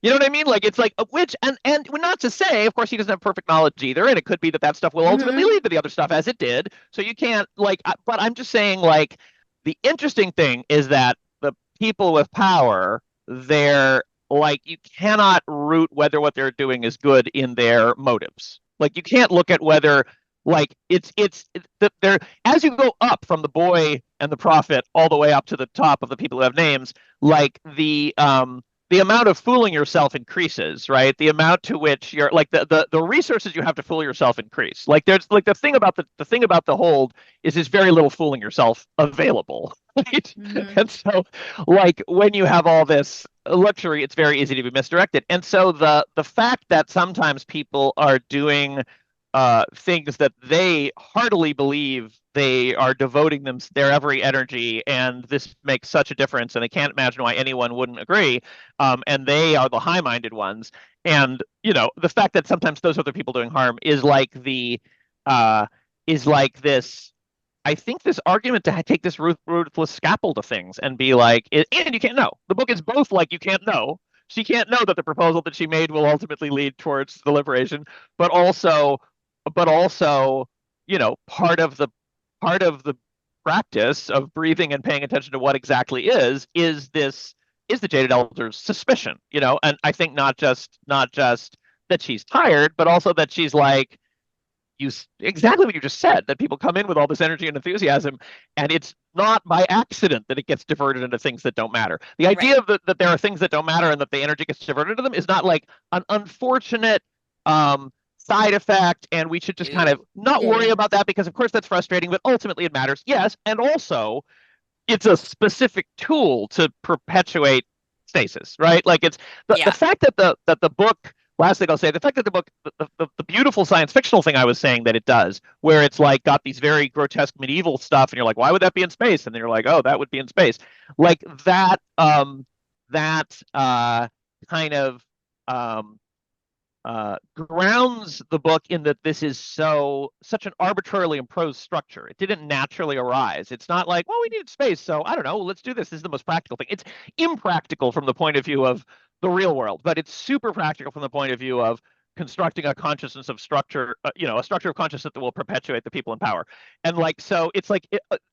S2: you know what I mean? Like it's like which and not to say, of course, he doesn't have perfect knowledge either, and it could be that that stuff will ultimately
S1: Mm-hmm.
S2: lead to the other stuff as it did. So you can't like, but I'm just saying like the interesting thing is that the people with power, they're like you cannot root whether what they're doing is good in their motives. Like you can't look at whether like they're as you go up from the boy and the prophet all the way up to the top of the people who have names, like the amount of fooling yourself increases, right? The amount to which you're like the resources you have to fool yourself increase. Like there's like the thing about the hold is there's very little fooling yourself available. Right?
S1: Mm-hmm.
S2: And so like when you have all this luxury, it's very easy to be misdirected. And so the fact that sometimes people are doing things that they heartily believe they are devoting their every energy, and this makes such a difference, and they can't imagine why anyone wouldn't agree. And they are the high-minded ones. And the fact that sometimes those other people doing harm uh, is like this. I think this argument to take this ruthless scalpel to things and be like, and you can't know. The book is both like you can't know. She can't know that the proposal that she made will ultimately lead towards the liberation, but also part of the practice of breathing and paying attention to what exactly is the jaded elder's suspicion, and I think not just that she's tired, but also that she's like, exactly what you just said, that people come in with all this energy and enthusiasm, and it's not by accident that it gets diverted into things that don't matter. The
S3: Right.
S2: idea of that there are things that don't matter and that the energy gets diverted to them is not like an unfortunate side effect, and we should just kind of
S3: You.
S2: not worry
S1: Yeah.
S2: about that because, of course, that's frustrating, but ultimately it matters. Yes, and also it's a specific tool to perpetuate stasis, right? Like it's the
S3: Yeah.
S2: fact that the book. Last thing I'll say, the fact that the book, the beautiful science fictional thing I was saying that it does, where it's like got these very grotesque medieval stuff, and you're like, why would that be in space? And then you're like, oh, that would be in space, like that. That kind of um, grounds the book in that this is such an arbitrarily imposed structure. It didn't naturally arise. It's not like, well, we needed space, so I don't know, let's do this. This is the most practical thing. It's impractical from the point of view of the real world, but it's super practical from the point of view of constructing a consciousness of structure, a structure of consciousness that will perpetuate the people in power. And like, so it's like,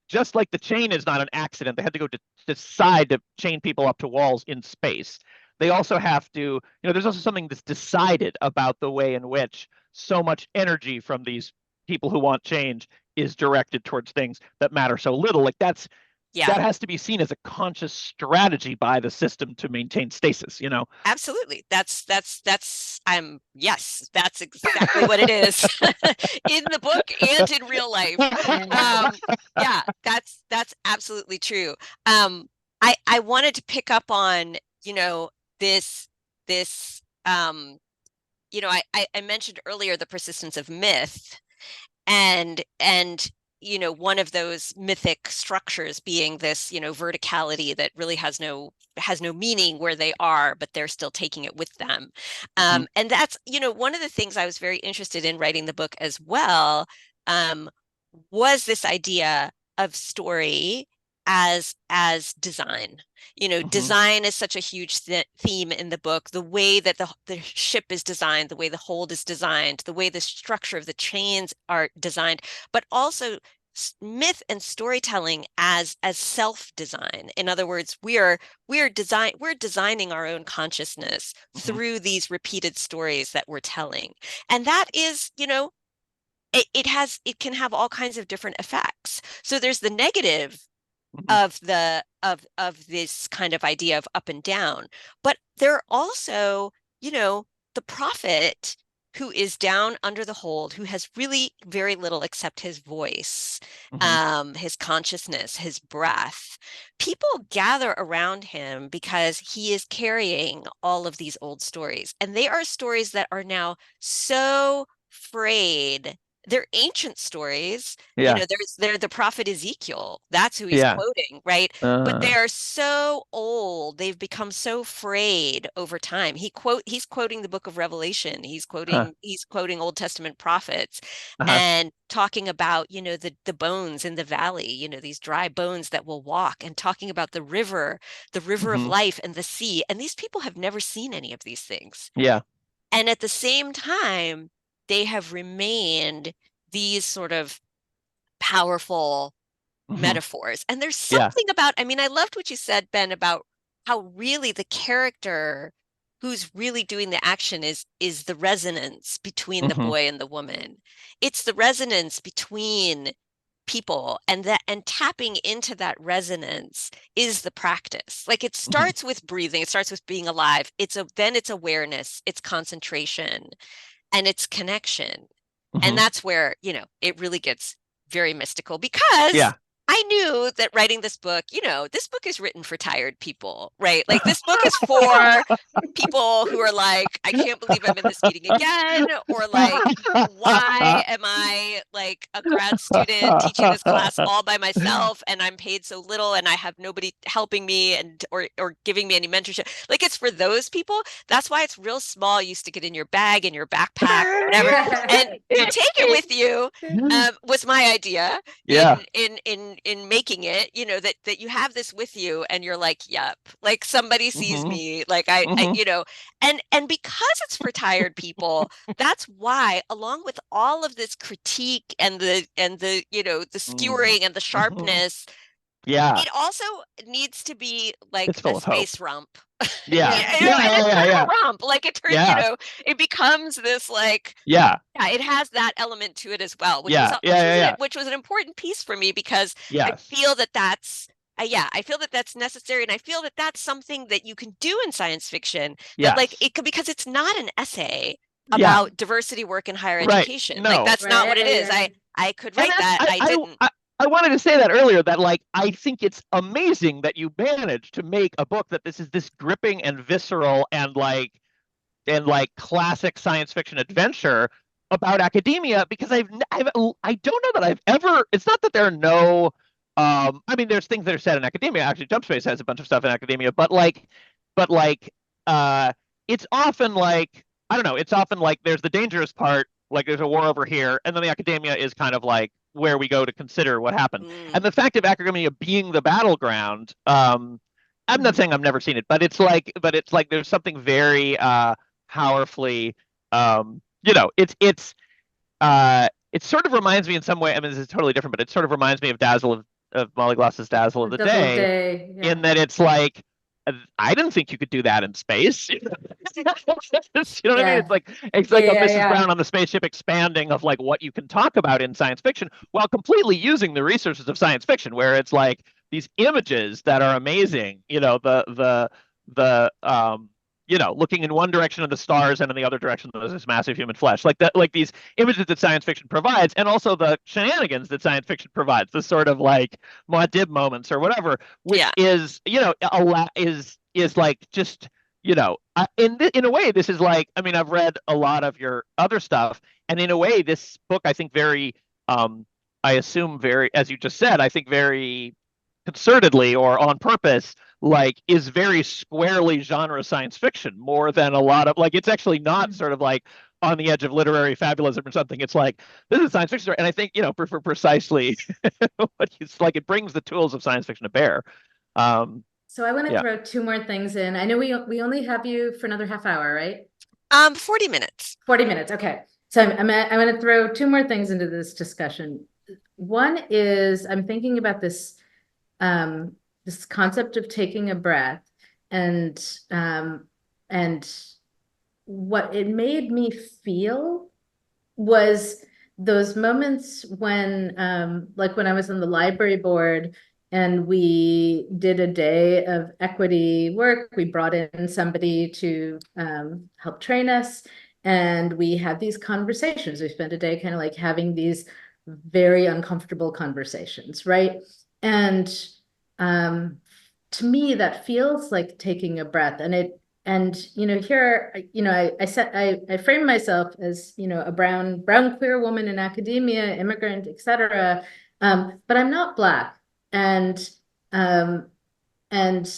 S2: just like the chain is not an accident. They had to go to decide to chain people up to walls in space. They also have to, there's also something that's decided about the way in which so much energy from these people who want change is directed towards things that matter so little. Like
S3: Yeah.
S2: that has to be seen as a conscious strategy by the system to maintain stasis.
S3: Absolutely. Yes, that's exactly what it is in the book and in real life. Yeah, that's absolutely true. I wanted to pick up on, this, this, I mentioned earlier the persistence of myth, and one of those mythic structures being this verticality that really has no meaning where they are, but they're still taking it with them.
S2: Mhm.
S3: And that's one of the things I was very interested in writing the book as well, um, was this idea of story as design.
S2: Mhm.
S3: Design is such a huge theme in the book. The way that the ship is designed, the way the hold is designed, the way the structure of the chains are designed, but also myth and storytelling as self-design. In other words, we're designing our own consciousness
S2: Mhm.
S3: through these repeated stories that we're telling. And that is, it can have all kinds of different effects. So there's the negative
S2: Mhm.
S3: of this kind of idea of up and down, but there are also, the prophet who is down under the hold, who has really very little except his voice,
S2: Mhm.
S3: his consciousness, his breath. People gather around him because he is carrying all of these old stories, and they are stories that are now so frayed. They're ancient stories.
S2: Yeah.
S3: There's the prophet Ezekiel. That's who he's
S2: Yeah.
S3: quoting, right? But
S2: Uh,
S3: they are so old. They've become so frayed over time. He's quoting the book of Revelation. He's
S2: huh.
S3: quoting Old Testament prophets
S2: Uh-huh.
S3: and talking about, the bones in the valley, these dry bones that will walk, and talking about the river of
S2: Mhm.
S3: life and the sea. And these people have never seen any of these things.
S2: Yeah.
S3: And at the same time, they have remained these sort of powerful
S2: Mhm.
S3: metaphors. And there's
S2: Yeah.
S3: something about, I mean, I loved what you said, Ben, about how really the character who's really doing the action is the resonance between the
S2: Mhm.
S3: boy and the woman. It's the resonance between people, and tapping into that resonance is the practice. Like, it
S2: Mhm.
S3: starts with breathing, it starts with being alive. Then it's awareness, it's concentration, and it's connection. And
S2: Mhm.
S3: that's where, it really gets very mystical, because
S2: Yeah.
S3: I knew that writing this book, this book is written for tired people, right? Like, this book is for people who are like, I can't believe I'm in this meeting again, or like, why am I like a grad student teaching this class all by myself, and I'm paid so little, and I have nobody helping me or giving me any mentorship? Like, it's for those people. That's why it's real small. You stick it in your bag, in your backpack, whatever, and you take it with you. Was my idea
S2: Yeah.
S3: in making it, that you have this with you, and you're like, yep, like somebody sees
S2: Mhm.
S3: me, like I
S2: Mhm.
S3: and because it's for tired people, that's why, along with all of this critique and the the
S2: Mhm.
S3: skewering and the
S2: Mhm.
S3: sharpness,
S2: Yeah.
S3: It also needs to be like
S2: It's
S3: a
S2: full of hope.
S3: space romp.
S2: Yeah.
S1: Yeah.
S3: You know, and it's not
S2: Yeah.
S3: a romp. Like it turns,
S2: Yeah.
S3: it becomes this like,
S2: Yeah.
S3: yeah, it has that element to it as well, which was
S2: Yeah. Yeah. Yeah. Yeah.
S3: which was an important piece for me because I
S2: Yes.
S3: feel that that's yeah, I feel that that's necessary, and I feel that that's something that you can do in science fiction. That like
S2: Yes.
S3: it could, because it's not an essay
S2: Yeah.
S3: about diversity work in higher
S2: Right.
S3: education. Like
S2: No.
S3: that's not what it is.
S1: Right.
S3: I could
S2: And
S3: write
S2: that's
S3: that. I didn't.
S2: I wanted to say that earlier, that like I think it's amazing that you managed to make a book that this is this gripping and visceral and like classic science fiction adventure about academia, because I don't know that I've ever, it's not that there are no I mean there's things that are said in academia. Actually, Jump Space has a bunch of stuff in academia, but like uh it's often like, I don't know, it's often like there's the dangerous part, like there's a war over here, and then the academia is kind of like where we go to consider what happened. And
S3: Mm,
S2: the fact of academia being the battleground, I'm not
S1: Mhm.
S2: saying I've never seen it, but it's like there's something very powerfully, it sort of reminds me in some way, I mean this is totally different, but it sort of reminds me of Molly Gloss's Dazzle of the
S1: Dazzle of
S2: Day,
S1: Day. Yeah.
S2: in that it's like, I didn't think you could do that in space. You know what I mean?
S1: Yeah.
S2: It's
S1: Yeah.
S2: like a
S1: Yeah.
S2: Mrs.
S1: Yeah.
S2: Brown on the spaceship expanding of like what you can talk about in science fiction while completely using the resources of science fiction, where it's like these images that are amazing, looking in one direction of the stars and in the other direction there's this massive human flesh, like that, like these images that science fiction provides, and also the shenanigans that science fiction provides, the sort of like Muad'Dib moments or whatever,
S3: yeah.
S2: which is, is like just, in a way this is like, I mean I've read a lot of your other stuff, and in a way this book, I think very, I assume very, as you just said, I think very concertedly or on purpose, like is very squarely genre science fiction, more than a lot of, like, it's actually not sort of like on the edge of literary fabulism or something. It's like, this is a science fiction story. And I think, for precisely what he's like, it brings the tools of science fiction to bear.
S1: So I want to
S2: Yeah.
S1: throw two more things in. I know we only have you for another half hour, right?
S3: 40 minutes.
S1: 40 minutes. Okay. So I'm going to throw two more things into this discussion. One is I'm thinking about this concept of taking a breath, and what it made me feel was those moments when, like when I was on the library board and we did a day of equity work, we brought in somebody to help train us, and we had these conversations. We spent a day kind of like having these very uncomfortable conversations, right? And to me, that feels like taking a breath, here, I frame myself as, a brown queer woman in academia, immigrant, etc. But I'm not Black. And um, and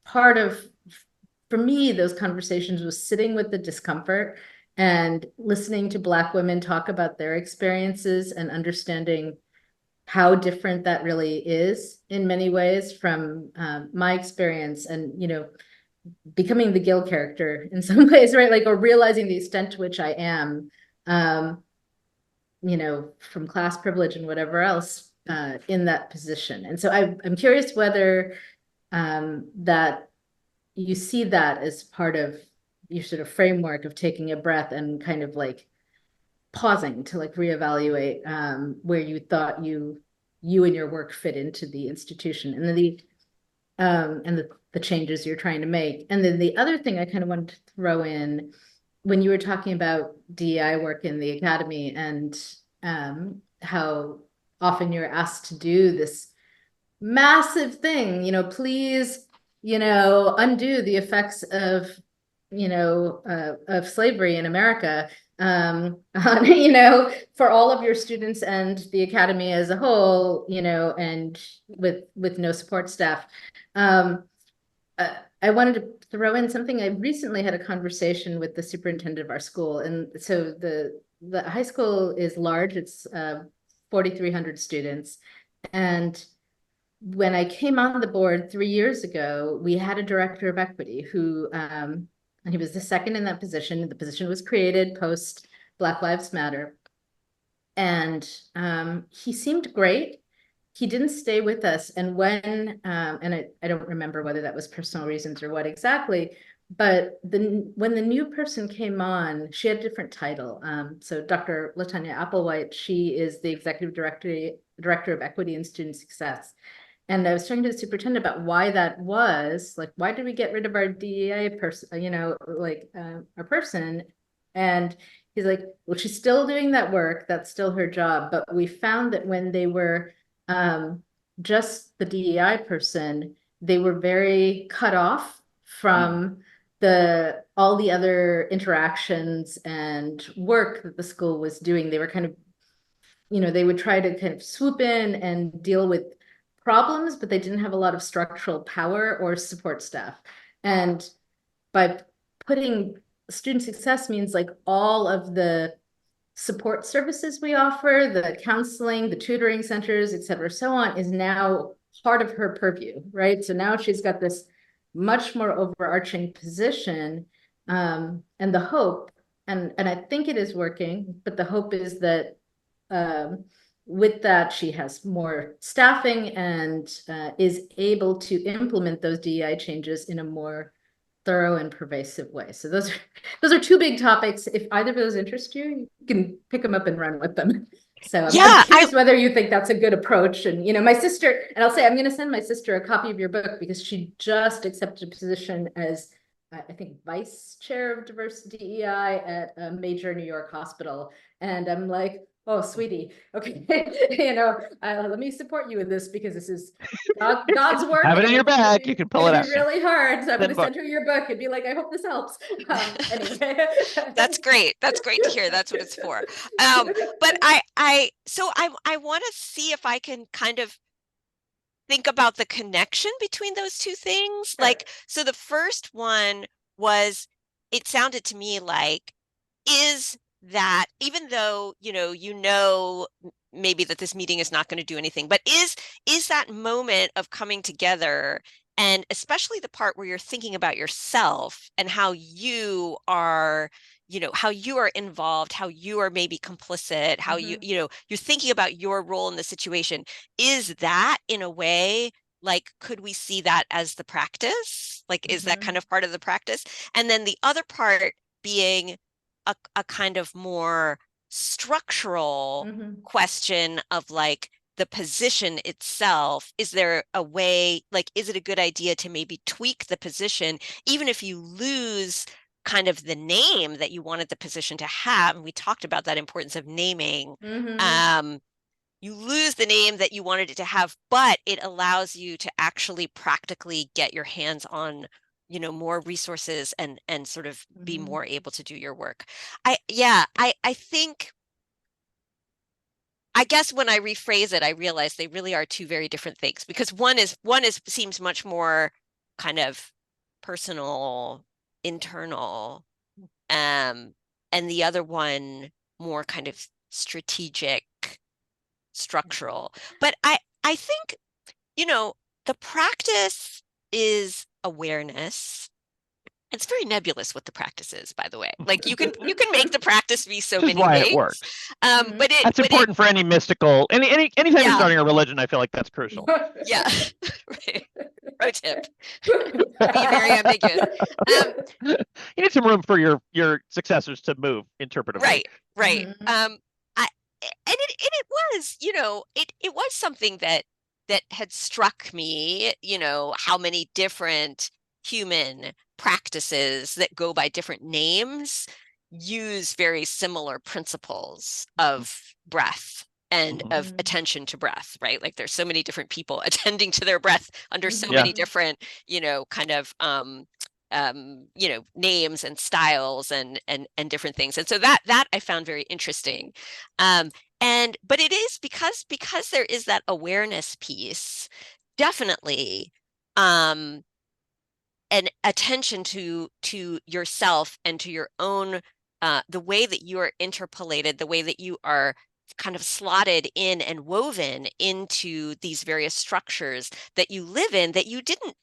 S1: part of, for me, those conversations was sitting with the discomfort and listening to Black women talk about their experiences and understanding how different that really is in many ways from my experience, and becoming the Gil character in some ways, right? Like, or realizing the extent to which I am, um, from class privilege and whatever else, in that position. And so I'm curious whether that you see that as part of your sort of framework of taking a breath and kind of like pausing to like reevaluate where you thought you and your work fit into the institution, and then the changes you're trying to make. And then the other thing I kind of wanted to throw in, when you were talking about DEI work in the academy, and how often you're asked to do this massive thing, please, undo the effects of slavery in America, on, for all of your students and the academy as a whole, and with no support staff. Um, I wanted to throw in something. I recently had a conversation with the superintendent of our school, and so the high school is large. It's 4,300 students, and when I came on the board 3 years ago, we had a director of equity who, he was the second in that position. The position was created post Black Lives Matter. And he seemed great. he didn't stay with us. And when, and I don't remember whether that was personal reasons or what exactly, but when the new person came on, she had a different title. So Dr. Latanya Applewhite, she is the executive director of equity and student success. And I was talking to the superintendent about why that was, like, why did we get rid of our DEI person, our person? And he's like, well, she's still doing that work. That's still her job. But we found that when they were just the DEI person, they were very cut off from all the other interactions and work that the school was doing. They were kind of, they would try to kind of swoop in and deal with problems, but they didn't have a lot of structural power or support staff. And by putting student success means like all of the support services we offer, the counseling, the tutoring centers, et cetera, so on, is now part of her purview, right? So now she's got this much more overarching position. And the hope, and I think it is working, but the hope is that with that, she has more staffing and is able to implement those DEI changes in a more thorough and pervasive way. So those are two big topics. If either of those interest you, you can pick them up and run with them. So I'm curious whether you think that's a good approach. And, my sister, and I'll say, I'm going to send my sister a copy of your book because she just accepted a position as, I think, vice chair of diversity DEI at a major New York hospital. And I'm like, oh, sweetie, okay, let me support you in this because this is God's work.
S2: Have it in your bag. You can pull it out.
S1: It's really hard. So I'm going to send her your book and be like, I hope this helps. Anyway.
S3: That's great. That's great to hear. That's what it's for. But I want to see if I can kind of think about the connection between those two things.
S1: Sure.
S3: So the first one was, it sounded to me like, is that, even though, maybe that this meeting is not going to do anything, but is that moment of coming together, and especially the part where you're thinking about yourself and how you are, how you are involved, how you are maybe complicit, how you're thinking about your role in the situation. Is that, in a way, like, could we see that as the practice? Like, is that kind of part of the practice? And then the other part being a kind of more structural question of, like, the position itself. Is there a way, like, is it a good idea to maybe tweak the position, even if you lose kind of the name that you wanted the position to have? And we talked about that importance of naming. You lose the name that you wanted it to have, but it allows you to actually practically get your hands on, more resources and sort of be more able to do your work. I think, I guess when I rephrase it, I realize they really are two very different things, because one seems much more kind of personal, internal, and the other one more kind of strategic, structural. But I think, the practice is awareness. It's very nebulous what the practice is, by the way. Like, you can make the practice be so many
S2: why
S3: things.
S2: It works.
S3: But
S2: that's important for any mystical, anytime you're starting a religion. I feel like that's crucial.
S3: Yeah. Right. Pro tip. Be very ambiguous.
S2: You need some room for your successors to move interpretively.
S3: Right. It was, it was something that had struck me, how many different human practices that go by different names use very similar principles of breath and of attention to breath, right? Like, there's so many different people attending to their breath under so many different, kind of names and styles and different things. And so that I found very interesting. But it is because there is that awareness piece, definitely, an attention to yourself and to your own, the way that you are interpolated, the way that you are kind of slotted in and woven into these various structures that you live in that you didn't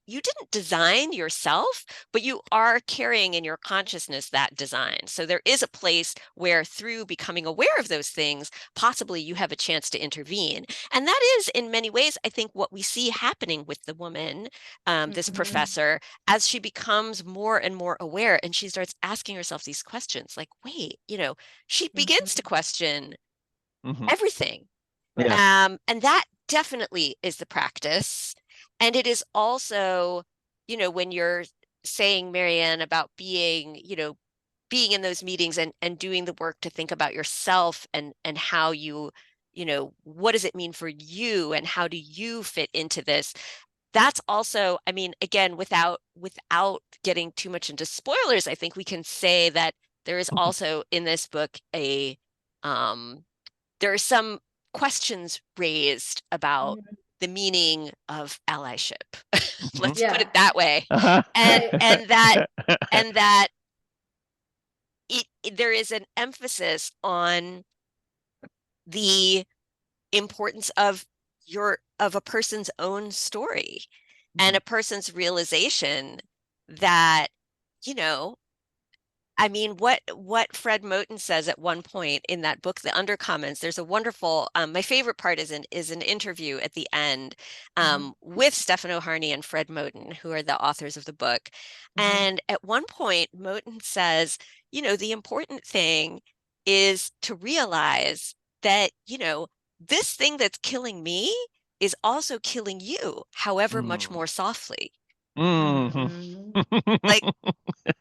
S3: design yourself, but you are carrying in your consciousness that design. So there is a place where, through becoming aware of those things, possibly you have a chance to intervene. And that is, in many ways, I think, what we see happening with the woman, this professor, as she becomes more and more aware, and she starts asking herself these questions like, wait, she begins to question everything.
S2: Yeah.
S3: And that definitely is the practice. And it is also, when you're saying, Marianne, about being in those meetings and doing the work to think about yourself and how you, what does it mean for you and how do you fit into this? That's also, I mean, again, without getting too much into spoilers, I think we can say that there is also in this book there are some questions raised about the meaning of allyship. Let's put it that way. And that there is an emphasis on the importance of a person's own story and a person's realization that, I mean, what Fred Moten says at one point in that book, The Undercommons, there's a wonderful, my favorite part is an interview at the end with Stefano Harney and Fred Moten, who are the authors of the book. And at one point, Moten says, the important thing is to realize that, this thing that's killing me is also killing you, however much more softly. Like,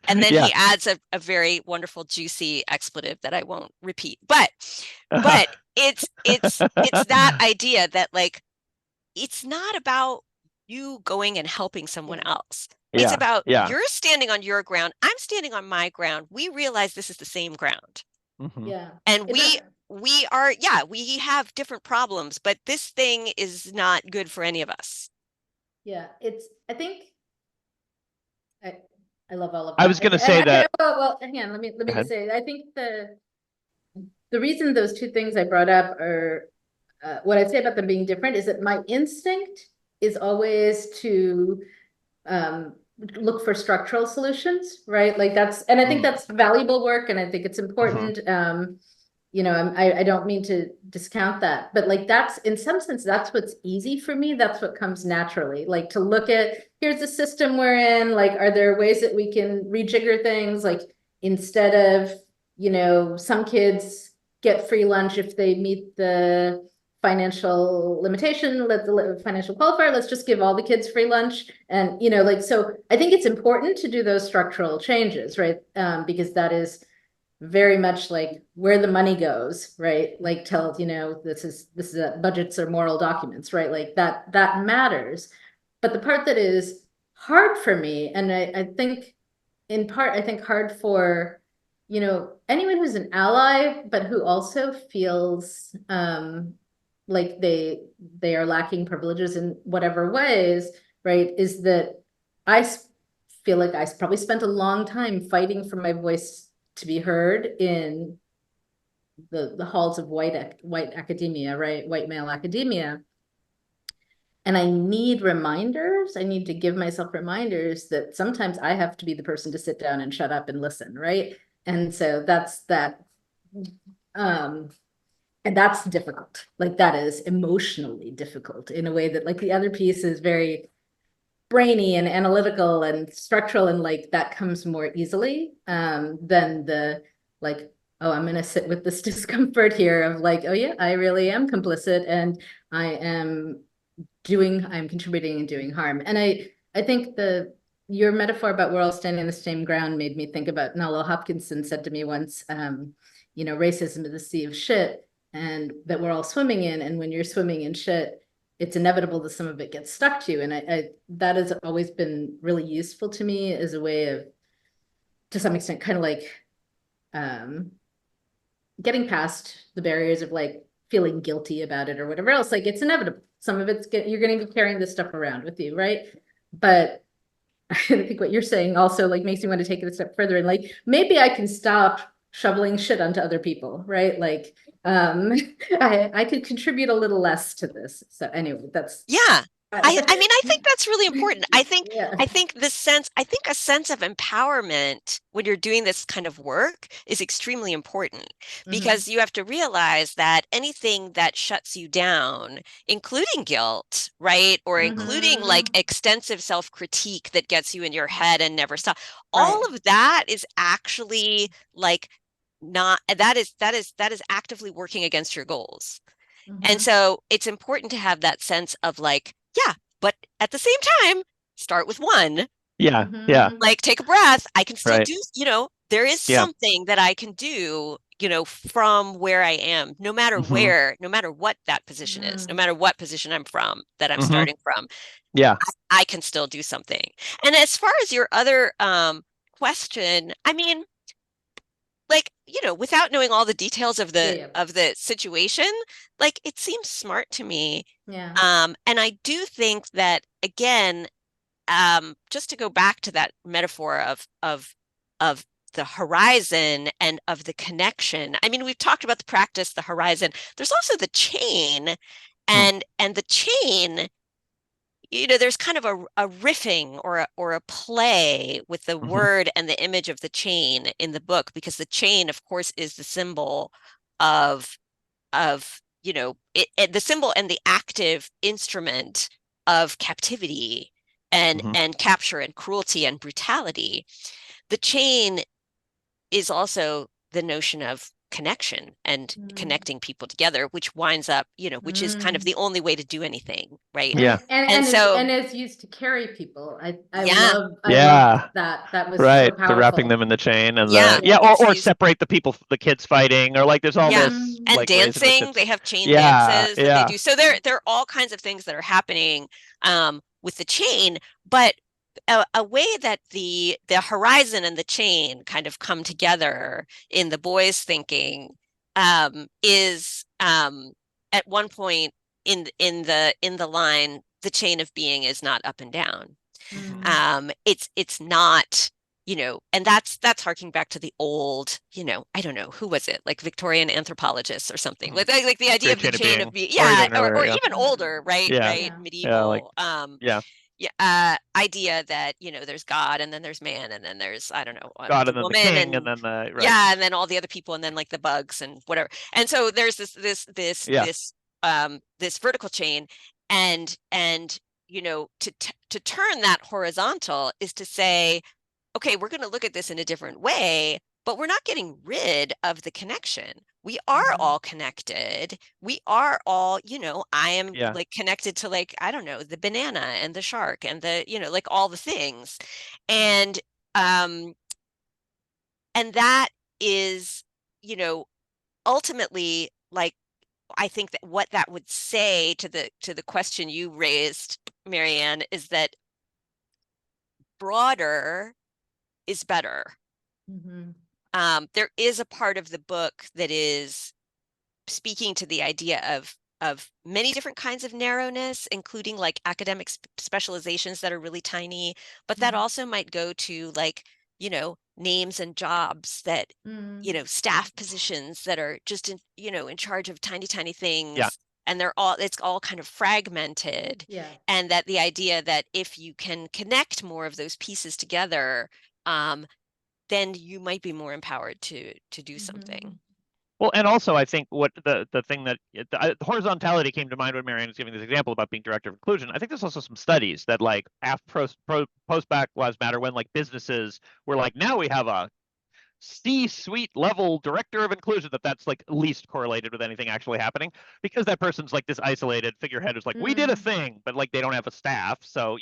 S3: and then he adds a very wonderful, juicy expletive that I won't repeat. But it's that idea that, like, it's not about you going and helping someone else. It's about you're standing on your ground. I'm standing on my ground. We realize this is the same ground. And we have different problems, but this thing is not good for any of us.
S1: I think I love all of that.
S2: I was going to say that.
S1: Well, hang on. Let me say. I think the reason those two things I brought up are what I'd say about them being different is that my instinct is always to look for structural solutions, right? Like and I think that's valuable work, and I think it's important. I don't mean to discount that, but like that's, in some sense, that's what's easy for me. That's what comes naturally. Like to look at, here's the system we're in, like, are there ways that we can rejigger things? Like, instead of, some kids get free lunch if they meet the financial limitation, let the financial qualifier, let's just give all the kids free lunch. And, so I think it's important to do those structural changes, right? Because that is very much like where the money goes, right? Like tells, this is budgets are moral documents, right? Like that matters. But the part that is hard for me, and I think in part, hard for, anyone who's an ally, but who also feels like they are lacking privileges in whatever ways, right? Is that I feel like I probably spent a long time fighting for my voice to be heard in the halls of white academia, right? White male academia. And I need reminders. I need to give myself reminders that sometimes I have to be the person to sit down and shut up and listen, right? And so that's that. And that's difficult. Like that is emotionally difficult in a way that, like, the other piece is very brainy and analytical and structural, and like that comes more easily than the, like, oh, I'm gonna sit with this discomfort here of like, oh yeah, I really am complicit and I'm contributing and doing harm. And I think your metaphor about we're all standing on the same ground made me think about Nalo Hopkinson said to me once, racism is a sea of shit, and that we're all swimming in, and when you're swimming in shit, it's inevitable that some of it gets stuck to you. And I that has always been really useful to me as a way of, to some extent, kind of like getting past the barriers of like feeling guilty about it or whatever else. Like it's inevitable. Some of it's you're going to be carrying this stuff around with you, right? But I think what you're saying also like makes me want to take it a step further, and like maybe I can stop shoveling shit onto other people, right? Like, I could contribute a little less to this. So anyway, that's
S3: Yeah. I mean, I think
S1: yeah.
S3: that's really important. I think I think a sense of empowerment when you're doing this kind of work is extremely important
S1: Mhm.
S3: because you have to realize that anything that shuts you down, including guilt, right? Or including like
S1: Mhm.
S3: extensive self-critique that gets you in your head and never stop, all
S1: Right.
S3: of that is actually like not that is actively working against your goals. And
S1: Mhm.
S3: so it's important to have that sense of like, yeah, but at the same time, start with one,
S2: Yeah, yeah,
S1: Mhm.
S3: like take a breath. I can still
S2: right.
S3: do, there is
S2: Yeah.
S3: something that I can do, from where I am, no matter
S2: Hmm.
S3: where, no matter what that position is, no
S1: Mhm.
S3: matter what position I'm from, that I'm
S2: Hmm.
S3: starting from,
S2: Yeah.
S3: I can still do something. And as far as your other question, I mean, like, without knowing all the details of
S1: Yeah,
S3: the
S1: yeah.
S3: situation, like it seems smart to me.
S1: Yeah.
S3: And I do think that again, just to go back to that metaphor of the horizon and of the connection. I mean, we've talked about the practice, the horizon. There's also the chain,
S2: Hmm.
S3: and the chain, there's kind of a riffing or a play with the
S2: Hmm.
S3: word and the image of the chain in the book, because the chain, of course, is the symbol of the symbol and the active instrument of captivity and
S2: Hmm.
S3: capture and cruelty and brutality. The chain is also the notion of connection and
S1: Mm.
S3: connecting people together, which winds up, which is kind of
S1: Mm.
S3: the only way to do anything, right?
S2: Yeah.
S1: Right. And
S3: And
S1: and it's
S3: so,
S1: and it's used to carry people. I
S3: yeah,
S1: love I loved
S2: Yeah.
S1: that. That was so
S2: Right. The wrapping
S1: powerful.
S2: them in the chain and
S3: yeah,
S1: Yeah.
S2: or
S3: it's used.
S2: separate the people, the kids fighting, or like there's all
S3: Yeah.
S2: this
S1: Mhm.
S3: And
S2: like ways in which
S3: dancing, they
S2: it's,
S3: have chain
S2: yeah,
S3: dances that they
S2: yeah.
S3: do. So there are all kinds of things that are happening with the chain, but a way that the horizon and the chain kind of come together in the boys' thinking is at one point in the line, the chain of being is not up and down.
S2: Hmm.
S3: It's not, and that's harking back to the old, I don't know, who was it, like Victorian anthropologists or something,
S2: Hmm.
S3: like the idea
S2: Great
S3: of the
S2: chain of
S3: chain of
S2: being,
S3: being,
S2: or
S3: yeah,
S2: even earlier.
S3: or
S2: Yeah.
S3: even older, right,
S2: Yeah.
S3: right,
S1: Yeah.
S2: Yeah. Like,
S3: medieval,
S2: yeah.
S3: yeah, idea that, there's God and then there's man and then there's, I don't know,
S2: God
S3: the
S2: and then the
S3: woman
S2: king and
S3: and
S2: then the, right.
S3: yeah, and then all the other people and then like the bugs and whatever. And so there's
S2: Yeah.
S3: this vertical chain, and to turn that horizontal is to say, okay, we're going to look at this in a different way, but we're not getting rid of the connection. We are
S1: Mhm.
S3: all connected. We are all, I am
S2: Yeah.
S3: like connected to, like, I don't know, the banana and the shark and the, like all the things. And um and that is, you know, ultimately, like, I think that what that would say to the question you raised, Marianne, is that broader is better.
S1: Mhm.
S3: There is a part of the book that is speaking to the idea of many different kinds of narrowness, including like academic specializations that are really tiny, but that
S1: Mhm.
S3: also might go to like, names and jobs that,
S1: Mhm.
S3: staff positions that are just in charge of tiny, tiny
S2: Yeah.
S3: things. And it's all kind of fragmented.
S1: Yeah.
S3: And that the idea that if you can connect more of those pieces together, um, then you might be more empowered to do something.
S1: Mhm.
S2: Well, and also I think what the thing that the horizontality came to mind when Marianne was giving this example about being director of inclusion. I think there's also some studies that like after post Black Lives Matter, when like businesses were like, now we have a C-suite level director of inclusion, that's like least correlated with anything actually happening, because that person's like this isolated figurehead who's like, we did a
S1: Mhm.
S2: thing, but like they don't have a staff, so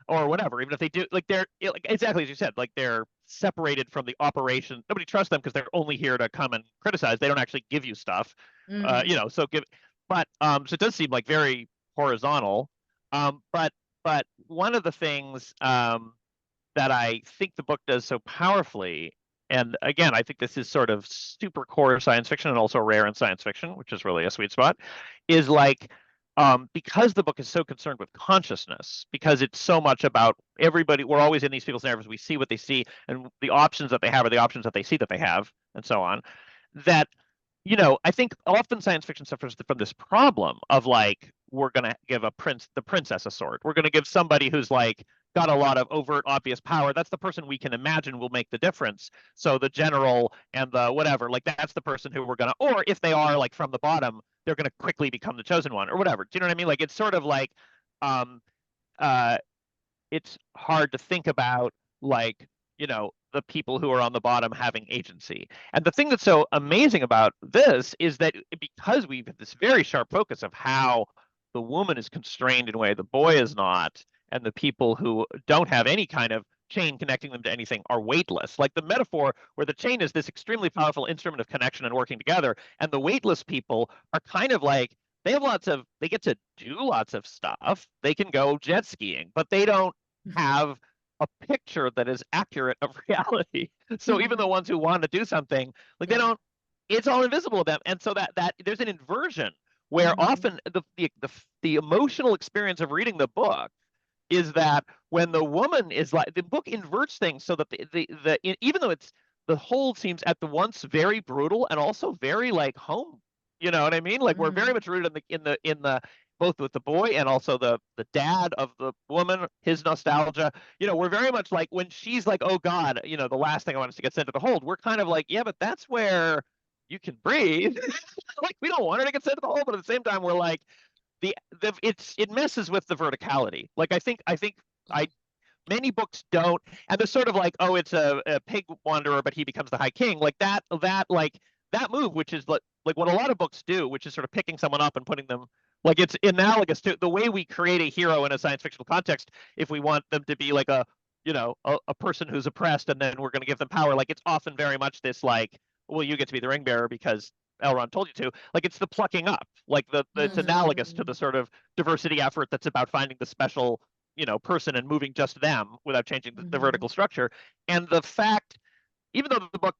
S2: or whatever. Even if they do, like they're like exactly as you said, like they're separated from the operation. Nobody trusts them because they're only here to come and criticize. They don't actually give you stuff,
S1: Mhm.
S2: so give. But so it does seem like very horizontal. But one of the things that I think the book does so powerfully. And again, I think this is sort of super core science fiction and also rare in science fiction, which is really a sweet spot, is like because the book is so concerned with consciousness, because it's so much about everybody, we're always in these people's narratives, we see what they see, and the options that they have are the options that they see that they have. and so on, that, I think often science fiction suffers from this problem of like, we're going to give the princess a sword. We're going to give somebody who's like got a lot of overt, obvious power. That's the person we can imagine will make the difference. So the general and the whatever, like that's the person who we're going to, or if they are like from the bottom, they're going to quickly become the chosen one or whatever. Do you know what I mean? Like it's sort of like, um, uh, it's hard to think about like, the people who are on the bottom having agency. And the thing that's so amazing about this is that because we've had this very sharp focus of how the woman is constrained in a way the boy is not, and the people who don't have any kind of chain connecting them to anything are weightless. Like the metaphor where the chain is this extremely powerful instrument of connection and working together, and the weightless people are kind of like they get to do lots of stuff. They can go jet skiing, but they don't have a picture that is accurate of reality. So even the ones who want to do something, like they don't, it's all invisible to them. And so that there's an inversion where often the emotional experience of reading the book is that when the woman is like, the book inverts things so that even though the whole seems at the once very brutal and also very like home, you know what I mean? Like we're very much rooted in the both with the boy and also the dad of the woman, his nostalgia. We're very much like when she's like, oh God, the last thing I want is to get sent to the hold. We're kind of like, yeah, but that's where you can breathe. Like we don't want her to get sent to the hold, but at the same time, we're like, it messes with the verticality. Like I many books don't, and they're sort of like, oh, it's a pig wanderer, but he becomes the high king. Like that move, which is like what a lot of books do, which is sort of picking someone up and putting them, like it's analogous to the way we create a hero in a science fictional context. If we want them to be like a person who's oppressed, and then we're going to give them power, like it's often very much this like, well, you get to be the ring bearer because Elrond told you to. Like it's the plucking up, like it's analogous to the sort of diversity effort that's about finding the special person and moving just them without changing the vertical structure. And the fact, even though the book,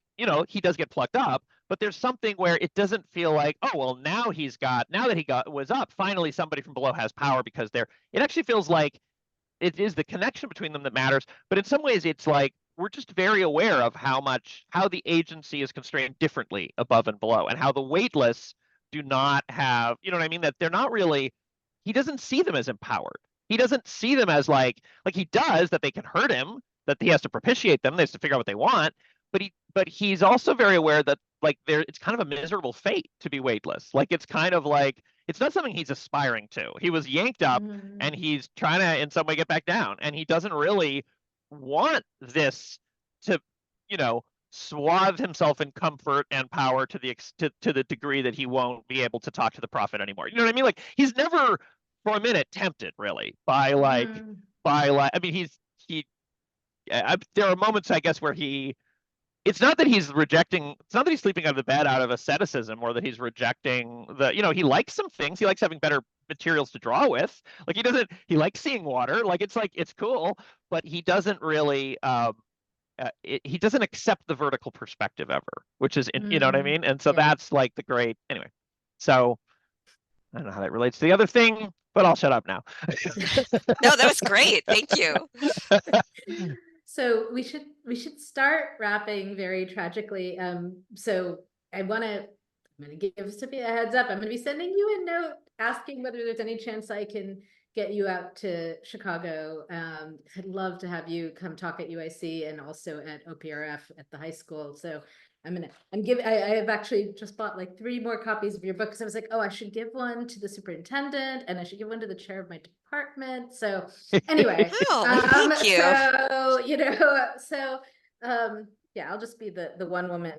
S2: he does get plucked up, but there's something where it doesn't feel like, oh, well, now that he was up, finally somebody from below has power, because it actually feels like it is the connection between them that matters. But in some ways, it's like we're just very aware of how the agency is constrained differently above and below, and how the weightless do not have, you know what I mean? That they're not really, he doesn't see them as empowered. He doesn't see them as like he does, that they can hurt him, that he has to propitiate them, they have to figure out what they want. But he's also very aware that like it's kind of a miserable fate to be weightless. Like it's kind of like, it's not something he's aspiring to. He was yanked up and he's trying to in some way get back down, and he doesn't really want this to, swathe himself in comfort and power to the degree that he won't be able to talk to the prophet anymore. You know what I mean? Like he's never for a minute tempted really by I mean, there are moments, I guess, where it's not that he's sleeping out of the bed out of asceticism, or that he's rejecting he likes some things. He likes having better materials to draw with. Like he likes seeing water. Like it's cool, but he doesn't really, he doesn't accept the vertical perspective ever, which is, you know what I mean? And so that's like the great, anyway. So I don't know how that relates to the other thing, but I'll shut up now.
S3: No, that was great. Thank you.
S1: So we should start wrapping very tragically. So I'm gonna give Sophia a heads up. I'm gonna be sending you a note asking whether there's any chance I can get you out to Chicago. I'd love to have you come talk at UIC and also at OPRF at the high school. So I have actually just bought like 3 more copies of your book, because I was like, oh, I should give one to the superintendent and I should give one to the chair of my department. So anyway,
S3: thank
S1: you. Yeah, I'll just be the one woman,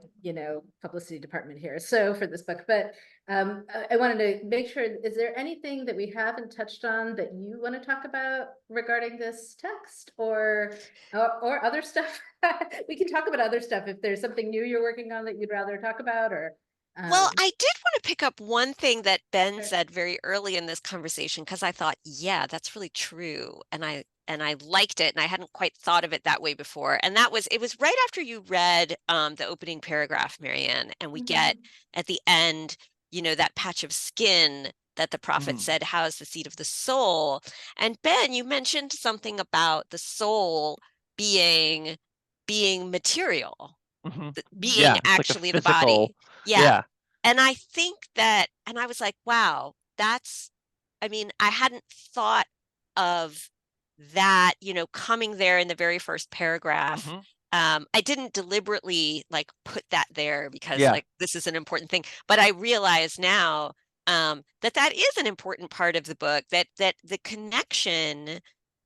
S1: publicity department here. So for this book, but I wanted to make sure, is there anything that we haven't touched on that you want to talk about regarding this text, or other stuff? We can talk about other stuff if there's something new you're working on that you'd rather talk about, or
S3: well, I did want to pick up one thing that Ben said very early in this conversation, because I thought, yeah, that's really true. And I liked it, and I hadn't quite thought of it that way before. And it was right after you read the opening paragraph, Marianne, and we get at the end, that patch of skin that the prophet said housed the seat of the soul. And Ben, you mentioned something about the soul being material. being
S2: It's like a
S3: actually the
S2: physical.
S3: body. Yeah. And I think that, and I was like, wow, I mean, I hadn't thought of that, coming there in the very first paragraph. I didn't deliberately like put that there because like this is an important thing, but I realize now that is an important part of the book, that the connection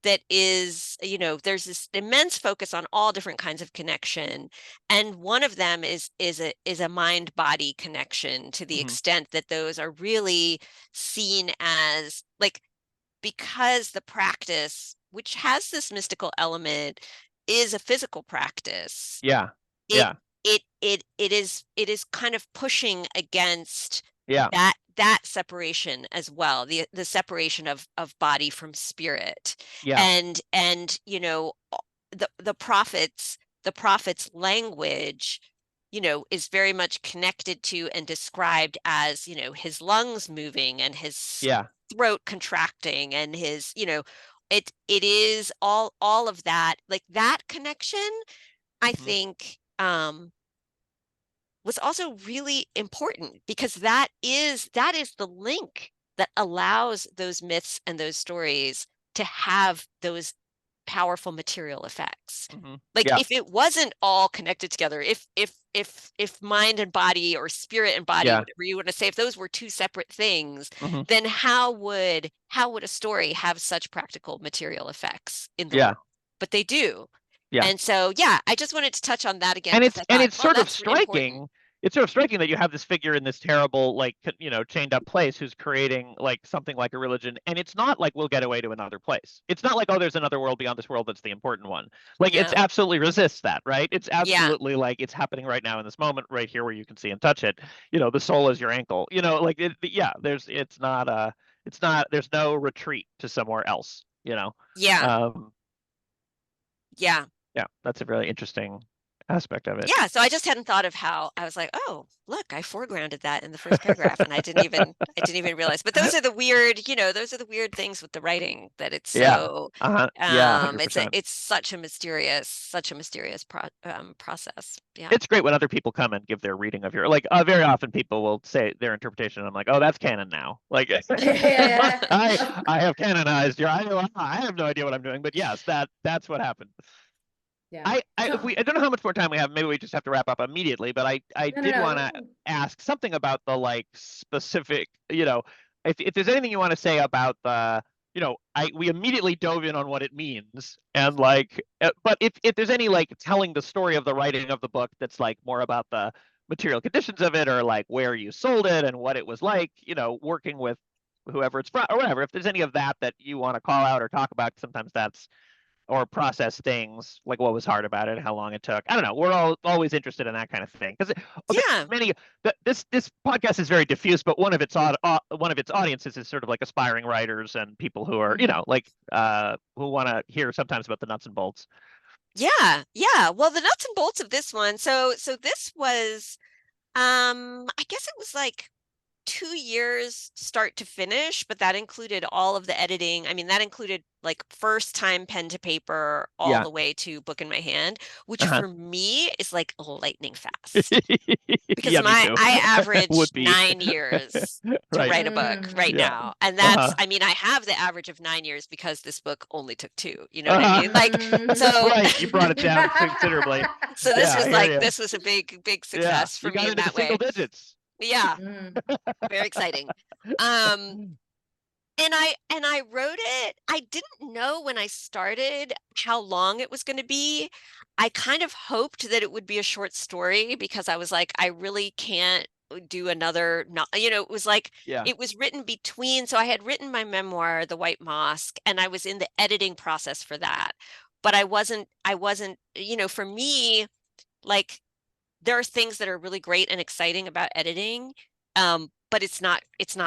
S3: that is, there's this immense focus on all different kinds of connection, and one of them is a mind body connection, to the extent that those are really seen as like, because the practice, which has this mystical element, is a physical practice. It is kind of pushing against that separation as well, the separation of body from spirit. And the prophet's language, is very much connected to and described as, his lungs moving and his throat contracting and his, it is all of that, like that connection, I think, was also really important, because that is the link that allows those myths and those stories to have those powerful material effects. Like if it wasn't all connected together, if mind and body, or spirit and body, whatever you want to say, if those were two separate things, then how would a story have such practical material effects in the world? But they do. And so, I just wanted to touch on that again,
S2: And
S3: because I thought,
S2: it's sort of striking.
S3: important.
S2: It's sort of striking that you have this figure in this terrible, like, chained up place, who's creating like something like a religion, and it's not like we'll get away to another place. It's not like, oh, there's another world beyond this world that's the important one. Like it's absolutely resists that, right? It's absolutely like it's happening right now in this moment, right here, where you can see and touch it. The soul is your ankle. Like there's there's no retreat to somewhere else. That's a really interesting aspect of it.
S3: So I just hadn't thought of how, I was like, oh, look, I foregrounded that in the first paragraph, and I didn't even realize. But those are the weird, things with the writing, that it's so
S2: 100%.
S3: it's such a mysterious process.
S2: It's great when other people come and give their reading of your, like, very often people will say their interpretation, and I'm like, oh, that's canon now. Like I have canonized your, I have no idea what I'm doing, but yes, that's what happened. I don't know how much more time we have. Maybe we just have to wrap up immediately. But I did want to ask something about the, like, specific. If there's anything you want to say about the, we immediately dove in on what it means, and like, but if there's any, like, telling the story of the writing of the book that's like more about the material conditions of it, or like where you sold it and what it was like, working with whoever it's from or whatever. If there's any of that you want to call out or talk about, sometimes that's, or process things, like what was hard about it, how long it took. I don't know. We're always interested in that kind of thing, because this podcast is very diffuse, but one of its audiences is sort of like aspiring writers and people who are who want to hear sometimes about the nuts and bolts.
S3: Well, the nuts and bolts of this one. So this was, I guess it was like 2 years start to finish, but that included all of the editing. I mean, that included like first time pen to paper all the way to book in my hand, which for me is like lightning fast. Because I average 9 years to write a book now. And that's, I mean, I have the average of 9 years because this book only took 2, you know what I mean? Like, so
S2: right, you brought it down considerably.
S3: So this was like, this was a big success for me in that way.
S2: Single digits.
S3: Very exciting. And I wrote it. I didn't know when I started how long it was going to be. I kind of hoped that it would be a short story, because I was like, I really can't do another, it was like, it was written between. So I had written my memoir, The White Mosque, and I was in the editing process for that. But I wasn't, for me, like, there are things that are really great and exciting about editing. But it's not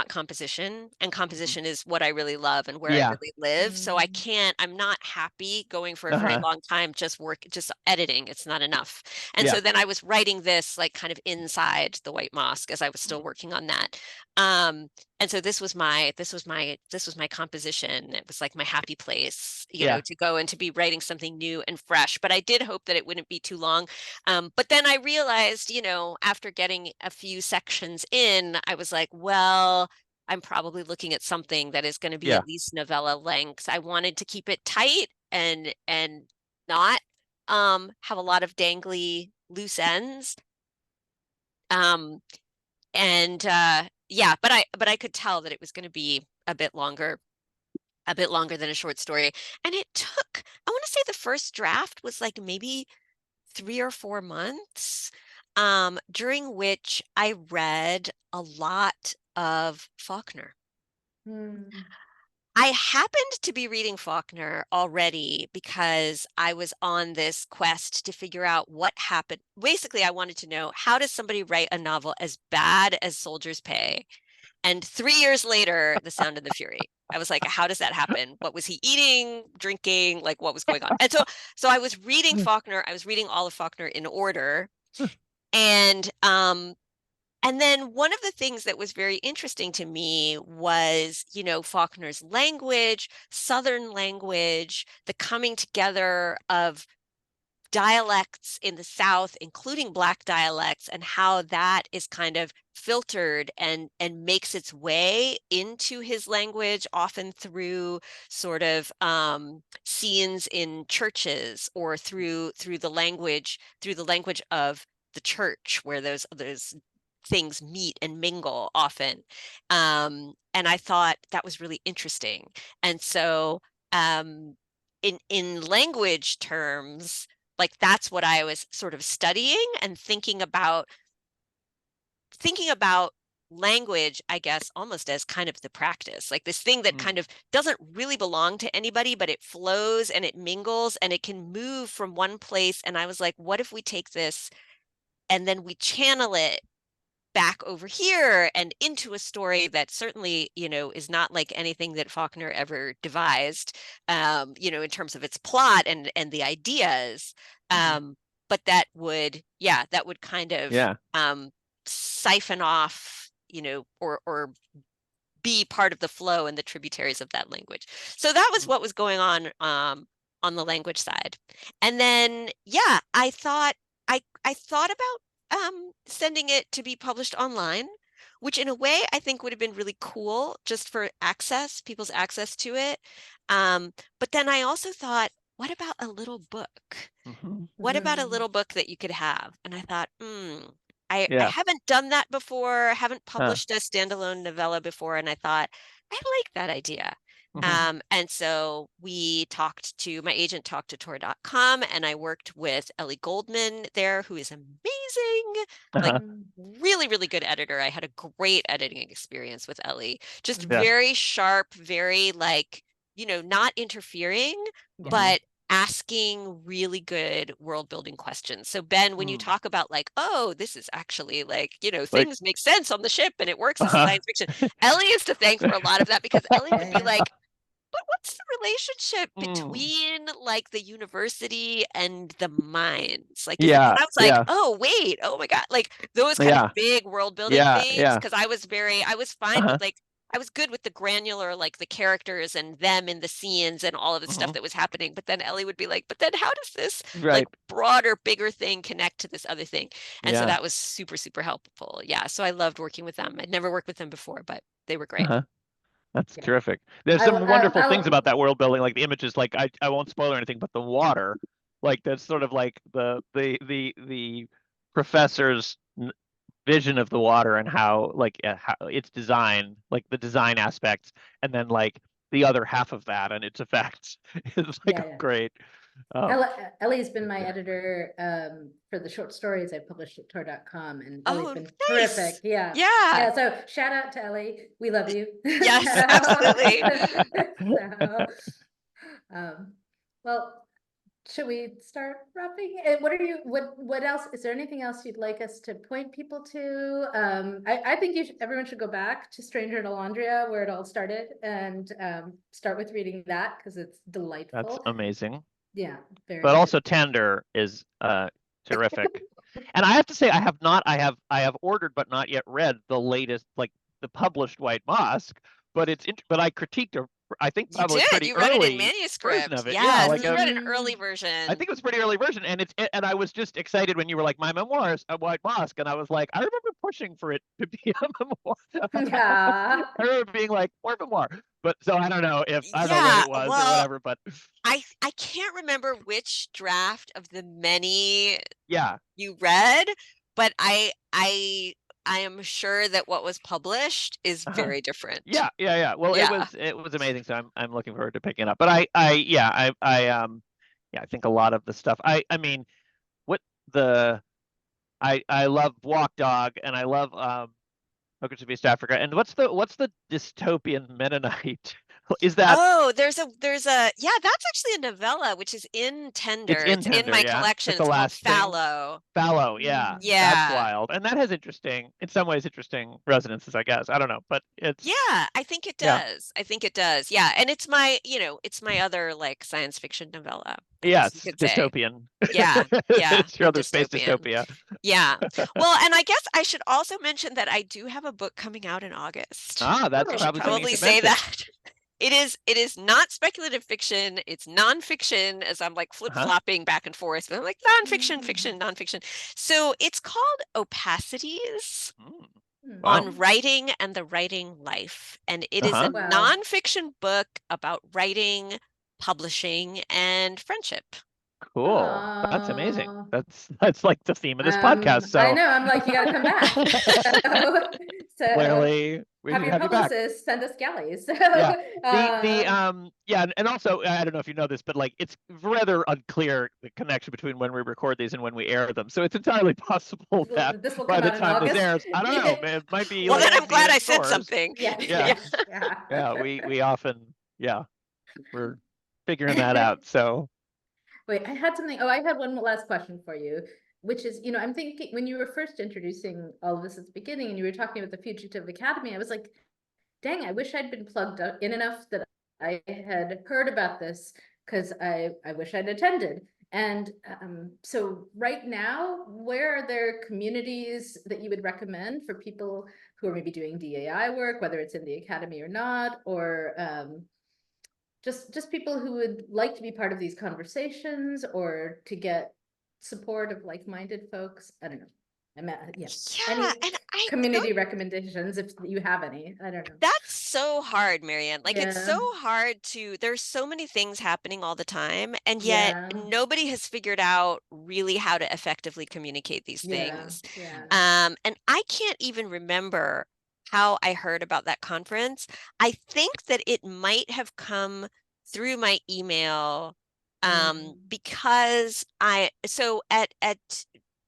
S3: composition, and composition is what I really love and where I really live. So I'm not happy going for a very long time just editing. It's not enough. And so then I was writing this like kind of inside the White Mosque as I was still working on that. And so this was my composition. It was like my happy place,
S2: Yeah.
S3: to go and to be writing something new and fresh. But I did hope that it wouldn't be too long. But then I realized, after getting a few sections in, I was like, well, I'm probably looking at something that is going to be
S2: Yeah.
S3: at least novella length. I wanted to keep it tight and not have a lot of dangly loose ends. Yeah, but I could tell that it was going to be a bit longer than a short story. And it took, I want to say the first draft was like maybe 3 or 4 months, during which I read a lot of Faulkner.
S1: Hmm.
S3: I happened to be reading Faulkner already because I was on this quest to figure out what happened. Basically, I wanted to know, how does somebody write a novel as bad as Soldiers Pay? And 3 years later, The Sound and the Fury. I was like, how does that happen? What was he eating, drinking? Like, what was going on? And so I was reading Faulkner. I was reading all of Faulkner in order. And then one of the things that was very interesting to me was, Faulkner's language, Southern language, the coming together of dialects in the South, including Black dialects, and how that is kind of filtered and makes its way into his language, often through sort of scenes in churches, or through the language of the church, where those things meet and mingle often. And I thought that was really interesting. And so in language terms, like, that's what I was sort of studying and thinking about language, I guess, almost as kind of the practice, like this thing that kind of doesn't really belong to anybody, but it flows and it mingles and it can move from one place. And I was like, what if we take this and then we channel it back over here and into a story that certainly, is not like anything that Faulkner ever devised, in terms of its plot and the ideas. But that would kind of siphon off, or be part of the flow and the tributaries of that language. So that was what was going on the language side. And then, I thought about sending it to be published online, which in a way I think would have been really cool, just for people's access to it. But then I also thought, what about a little book? What about a little book that you could have? And I thought, I haven't done that before. I haven't published a standalone novella before. And I thought, I like that idea. And so my agent talked to Tor.com, and I worked with Ellie Goldman there, who is amazing, like really, really good editor. I had a great editing experience with Ellie, just very sharp, very like, not interfering, but asking really good world building questions. So Ben, when you talk about like, oh, this is actually like, things make sense on the ship and it works as science fiction, Ellie is to thank for a lot of that, because Ellie would be like, but what's the relationship between like the university and the mines? Like, and I was like, oh wait, oh my God, like those kind of big world building things. Because I was fine with like, I was good with the granular, like the characters and them in the scenes and all of the stuff that was happening. But then Ellie would be like, but then how does this like broader, bigger thing connect to this other thing? And so that was super, super helpful. Yeah. So I loved working with them. I'd never worked with them before, but they were great.
S2: That's terrific. There's some wonderful things about that world building, like the images, like I won't spoil anything, but the water, like that's sort of like the professor's vision of the water, and how like how its design, like the design aspects, and then like the other half of that and its effects is like great.
S1: Ellie's been my editor for the short stories I published at Tor.com, and Ellie's been
S3: nice.
S1: terrific. Yeah. So shout out to Ellie. We love you.
S3: Yes, absolutely.
S1: Well, should we start wrapping? What else? Is there anything else you'd like us to point people to? I think everyone should go back to Stranger in Alondria, where it all started, and start with reading that, because it's delightful.
S2: That's amazing.
S1: Yeah, very.
S2: But also Tender is terrific. And I have to say, I have ordered but not yet read the latest, like the published White Mosque, but but I critiqued I think
S3: You
S2: probably
S3: did.
S2: pretty
S3: You read it in
S2: early version
S3: manuscript.
S2: of it. Yeah,
S3: Yes,
S2: like
S3: you read an
S1: Mm.
S3: early
S2: I
S3: version.
S2: think it was pretty early version, and and I was just excited when you were like, my memoirs at White Mosque, and I was like, I remember pushing for it to be a memoir.
S1: Yeah.
S2: I remember being like, more memoir. But so I don't know what
S3: Yeah,
S2: it was or
S3: well,
S2: whatever, but
S3: I can't remember which draft of the many
S2: yeah,
S3: you read, but I am sure that what was published is very different.
S2: yeah. Well,
S3: Yeah.
S2: it was amazing, so I'm looking forward to picking it up. But I think a lot of the stuff. I mean, what the I love Walk Dog, and I love Welcome to East Africa. And what's the dystopian Mennonite? Is that
S3: Oh, there's a yeah, that's actually a novella which is in Tender.
S2: it's in
S3: It's in
S2: Tender,
S3: my
S2: yeah?
S3: collection.
S2: It's the
S3: It's called
S2: last thing.
S3: Fallow.
S2: Fallow, yeah.
S1: Mhm.
S2: That's
S3: Yeah.
S2: wild. And that has in some ways interesting resonances, I guess. I don't know, but it's
S3: Yeah, I think it
S2: yeah.
S3: does. I think it does. Yeah, and it's my, it's my other like science fiction novella, I
S2: Yeah,
S3: guess you
S2: it's
S3: could say.
S2: dystopian.
S3: Yeah, yeah,
S2: It's your
S3: a
S2: other space
S3: dystopian.
S2: dystopia.
S3: Yeah. Well, and I guess I should also mention that I do have a book coming out in August.
S2: That's
S1: Oh,
S3: I should
S2: probably something you
S3: probably
S2: should
S3: say
S2: mention.
S3: that. It is not speculative fiction. It's nonfiction, as I'm like flip-flopping back and forth. But I'm like nonfiction, fiction, nonfiction. So it's called Opacities
S2: Wow.
S3: on Writing and the Writing Life. And it is
S2: Uh-huh.
S3: a
S1: Wow.
S3: nonfiction book about writing, publishing, and friendship.
S2: Cool. That's amazing.
S1: Aw.
S2: That's like the theme of this podcast. So
S1: I know, I'm like, you gotta come back. So
S2: clearly we
S1: have
S2: should
S1: your
S2: have you back.
S1: publicist send us galleys.
S2: Yeah. And also I don't know if you know this, but like it's rather unclear the connection between when we record these and when we air them. So it's entirely possible that
S1: This will
S2: by
S1: come
S2: the
S1: out in
S2: time this
S1: August.
S2: airs, I don't know, man, it might be
S3: Well,
S2: like
S3: then I'm glad I said
S2: stores.
S3: something.
S1: Yeah.
S2: Yeah.
S1: Yeah.
S2: Yeah, we often we're figuring that out. So
S1: Wait, I had something. Oh, I had one last question for you, which is, I'm thinking when you were first introducing all of this at the beginning and you were talking about the Fugitive Academy, I was like, dang, I wish I'd been plugged in enough that I had heard about this because I wish I'd attended. And so right now, where are there communities that you would recommend for people who are maybe doing DAI work, whether it's in the academy or not, or just people who would like to be part of these conversations or to get support of like-minded folks? I don't know.
S3: Yeah,
S1: Any
S3: and
S1: community recommendations, if you have any? I don't know.
S3: That's so hard, Marianne. Like it's so
S1: Yeah.
S3: hard there's so many things happening all the time, and yet
S1: Yeah.
S3: nobody has figured out really how to effectively communicate these things.
S1: Yeah.
S3: And I can't even remember how I heard about that conference. I think that it might have come through my email because so at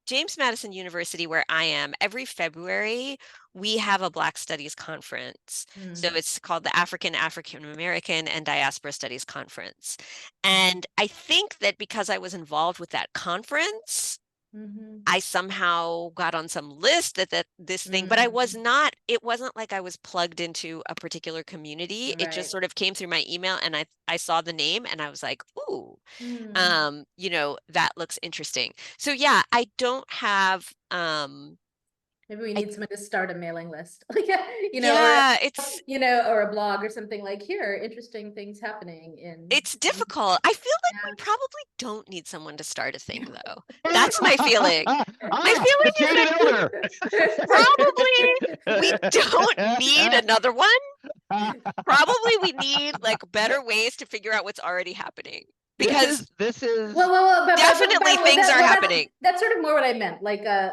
S3: James Madison University, where I am, every February, we have a Black Studies conference. So it's called the African American, and Diaspora Studies Conference. And I think that because I was involved with that conference, I somehow got on some list that this thing, but it wasn't like I was plugged into a particular community. It just sort of came through my email, and I saw the name and I was like, ooh, that looks interesting. So yeah, I don't have
S1: maybe we need someone to start a mailing list, like,
S3: yeah,
S1: or a blog or something, like, here, interesting things happening in.
S3: It's difficult. I feel like we probably don't need someone to start a thing, though. That's my feeling. My feeling is that probably we don't need another one. Probably we need like better ways to figure out what's already happening. Because
S2: this is
S1: but
S3: definitely things are happening.
S1: That's sort of more what I meant, like a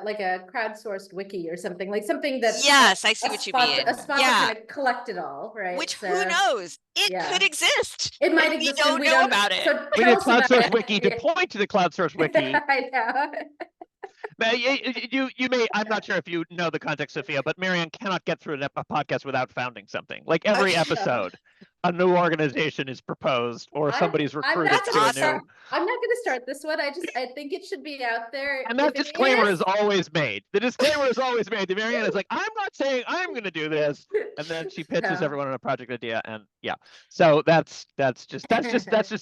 S1: crowdsourced wiki or something, like something that
S3: yes, I see what you mean.
S1: A spot to kind of collect it all, right?
S3: Which who knows? It could exist.
S1: It might exist.
S3: We don't know about it.
S1: So
S2: we need crowdsourced wiki to point to the crowdsourced wiki.
S1: I know.
S2: You may, I'm not sure if you know the context, Sophia, but Marianne cannot get through a podcast without founding something. Like every episode, a new organization is proposed or somebody's recruited
S3: That's
S2: to
S3: awesome.
S2: a new.
S1: I'm not going to start this one. I think it should be out there.
S2: And that disclaimer is always made. The disclaimer is always made. The Marianne is like, I'm not saying I'm going to do this, and then she pitches everyone on a project idea, and yeah. So that's just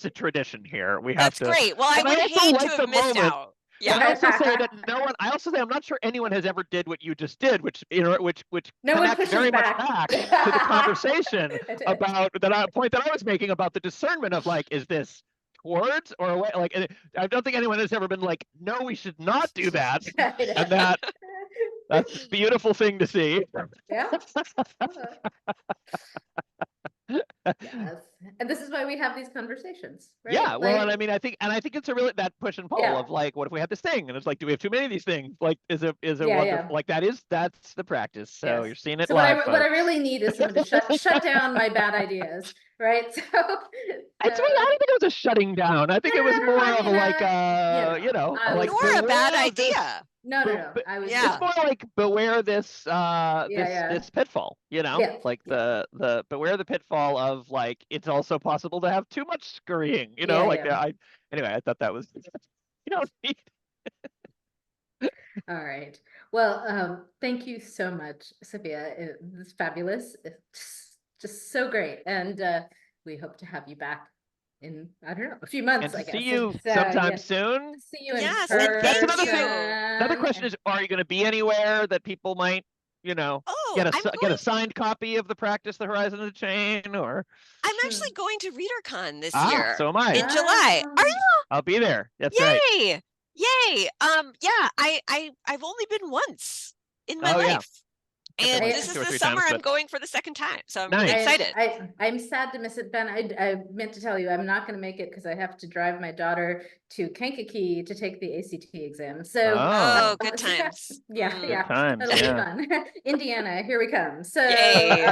S2: a tradition here. We have
S3: That's great. Well, I would hate to have missed out. Yeah.
S2: I also say that I also say I'm not sure anyone has ever did what you just did, which
S1: No one
S2: connects
S1: pushes
S2: very much
S1: back.
S2: back to the conversation
S1: It did.
S2: about point that I was making about the discernment of like, is this towards or away? Like, I don't think anyone has ever been like, no, we should not do that, and that's a beautiful thing to see.
S1: Yeah. Yes. And this is why we have these conversations, right?
S2: Yeah, well,
S1: Like,
S2: and I think it's a really that push and pull
S1: Yeah.
S2: of like, what if we had this thing? And it's like, do we have too many of these things? Like, is a
S1: Yeah,
S2: wonderful
S1: yeah.
S2: like that's the practice. So
S1: Yes.
S2: you're seeing it
S1: So what
S2: live,
S1: I
S2: folks.
S1: really need is someone to shut down my bad ideas, right? So
S2: I don't think it was a shutting down. I think it was
S1: No,
S2: more
S1: I
S2: of a
S1: mean,
S2: like
S1: I
S2: like
S3: Nor a bad
S2: beware of this-
S3: idea.
S1: no.
S2: but
S1: I was
S3: Yeah.
S2: It's more like beware this
S1: yeah.
S2: this pitfall,
S1: Yeah.
S2: like the beware the pitfall of like, it's also possible to have too much scurrying,
S1: Yeah,
S2: like
S1: yeah.
S2: anyway, I thought that was you don't need.
S1: All right. Well, thank you so much, Sophia. It was fabulous. It's just so great. And we hope to have you back in, I don't know, a few months,
S2: And
S1: I
S2: to
S1: guess.
S2: see you
S1: It's,
S2: sometime
S1: yeah.
S2: soon.
S1: See you in
S3: Yes,
S1: person.
S3: and
S2: That's
S3: thank
S2: another thing.
S3: you.
S2: Another question is, are you going to be anywhere that people might,
S3: Oh,
S2: get a signed copy of the Practice the Horizon of the Chain, or
S3: I'm actually going to ReaderCon this
S2: Ah,
S3: year
S2: so am I.
S3: in July. Are you?
S2: I'll be there. That's right.
S3: Yay! Yay! Yeah, I've only been once in my
S2: Oh, yeah.
S3: life.
S2: I've been
S3: And
S2: like
S3: this is
S2: 2 or
S3: the
S2: 3
S3: summer
S2: times,
S3: I'm
S2: but
S3: going for the second time. So I'm
S2: Nice.
S3: really excited.
S1: I'm sad to miss it, Ben. I meant to tell you, I'm not going to make it because I have to drive my daughter to Kankakee to take the ACT exam. So,
S3: Oh, good times.
S1: yeah,
S3: Mm.
S1: yeah,
S2: Good times,
S1: it'll
S2: yeah.
S1: be fun. Indiana, here we come. So,
S3: Yay.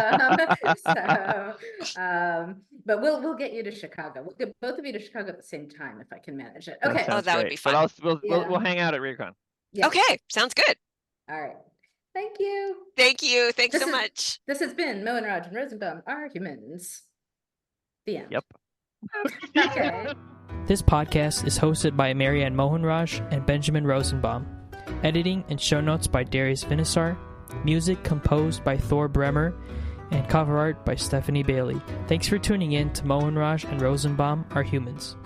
S1: but we'll get you to Chicago. We'll get both of you to Chicago at the same time if I can manage it.
S2: That
S1: Okay.
S2: sounds
S3: that would
S2: great.
S3: be fun.
S2: But we'll
S1: Yeah.
S2: hang out at ReaderCon.
S1: Yeah.
S3: Okay, sounds good.
S1: All right. Thank you.
S3: Thank you. Thanks
S1: This
S3: so
S1: is-
S3: much.
S1: This has been Mohanraj and Rosenbaum, Our Humans. The end.
S2: Yep.
S1: Okay.
S4: This podcast is hosted by Marianne Mohanraj and Benjamin Rosenbaum. Editing and show notes by Darius Vinisar. Music composed by Thor Bremer. And cover art by Stephanie Bailey. Thanks for tuning in to Mohanraj and Rosenbaum, Our Humans.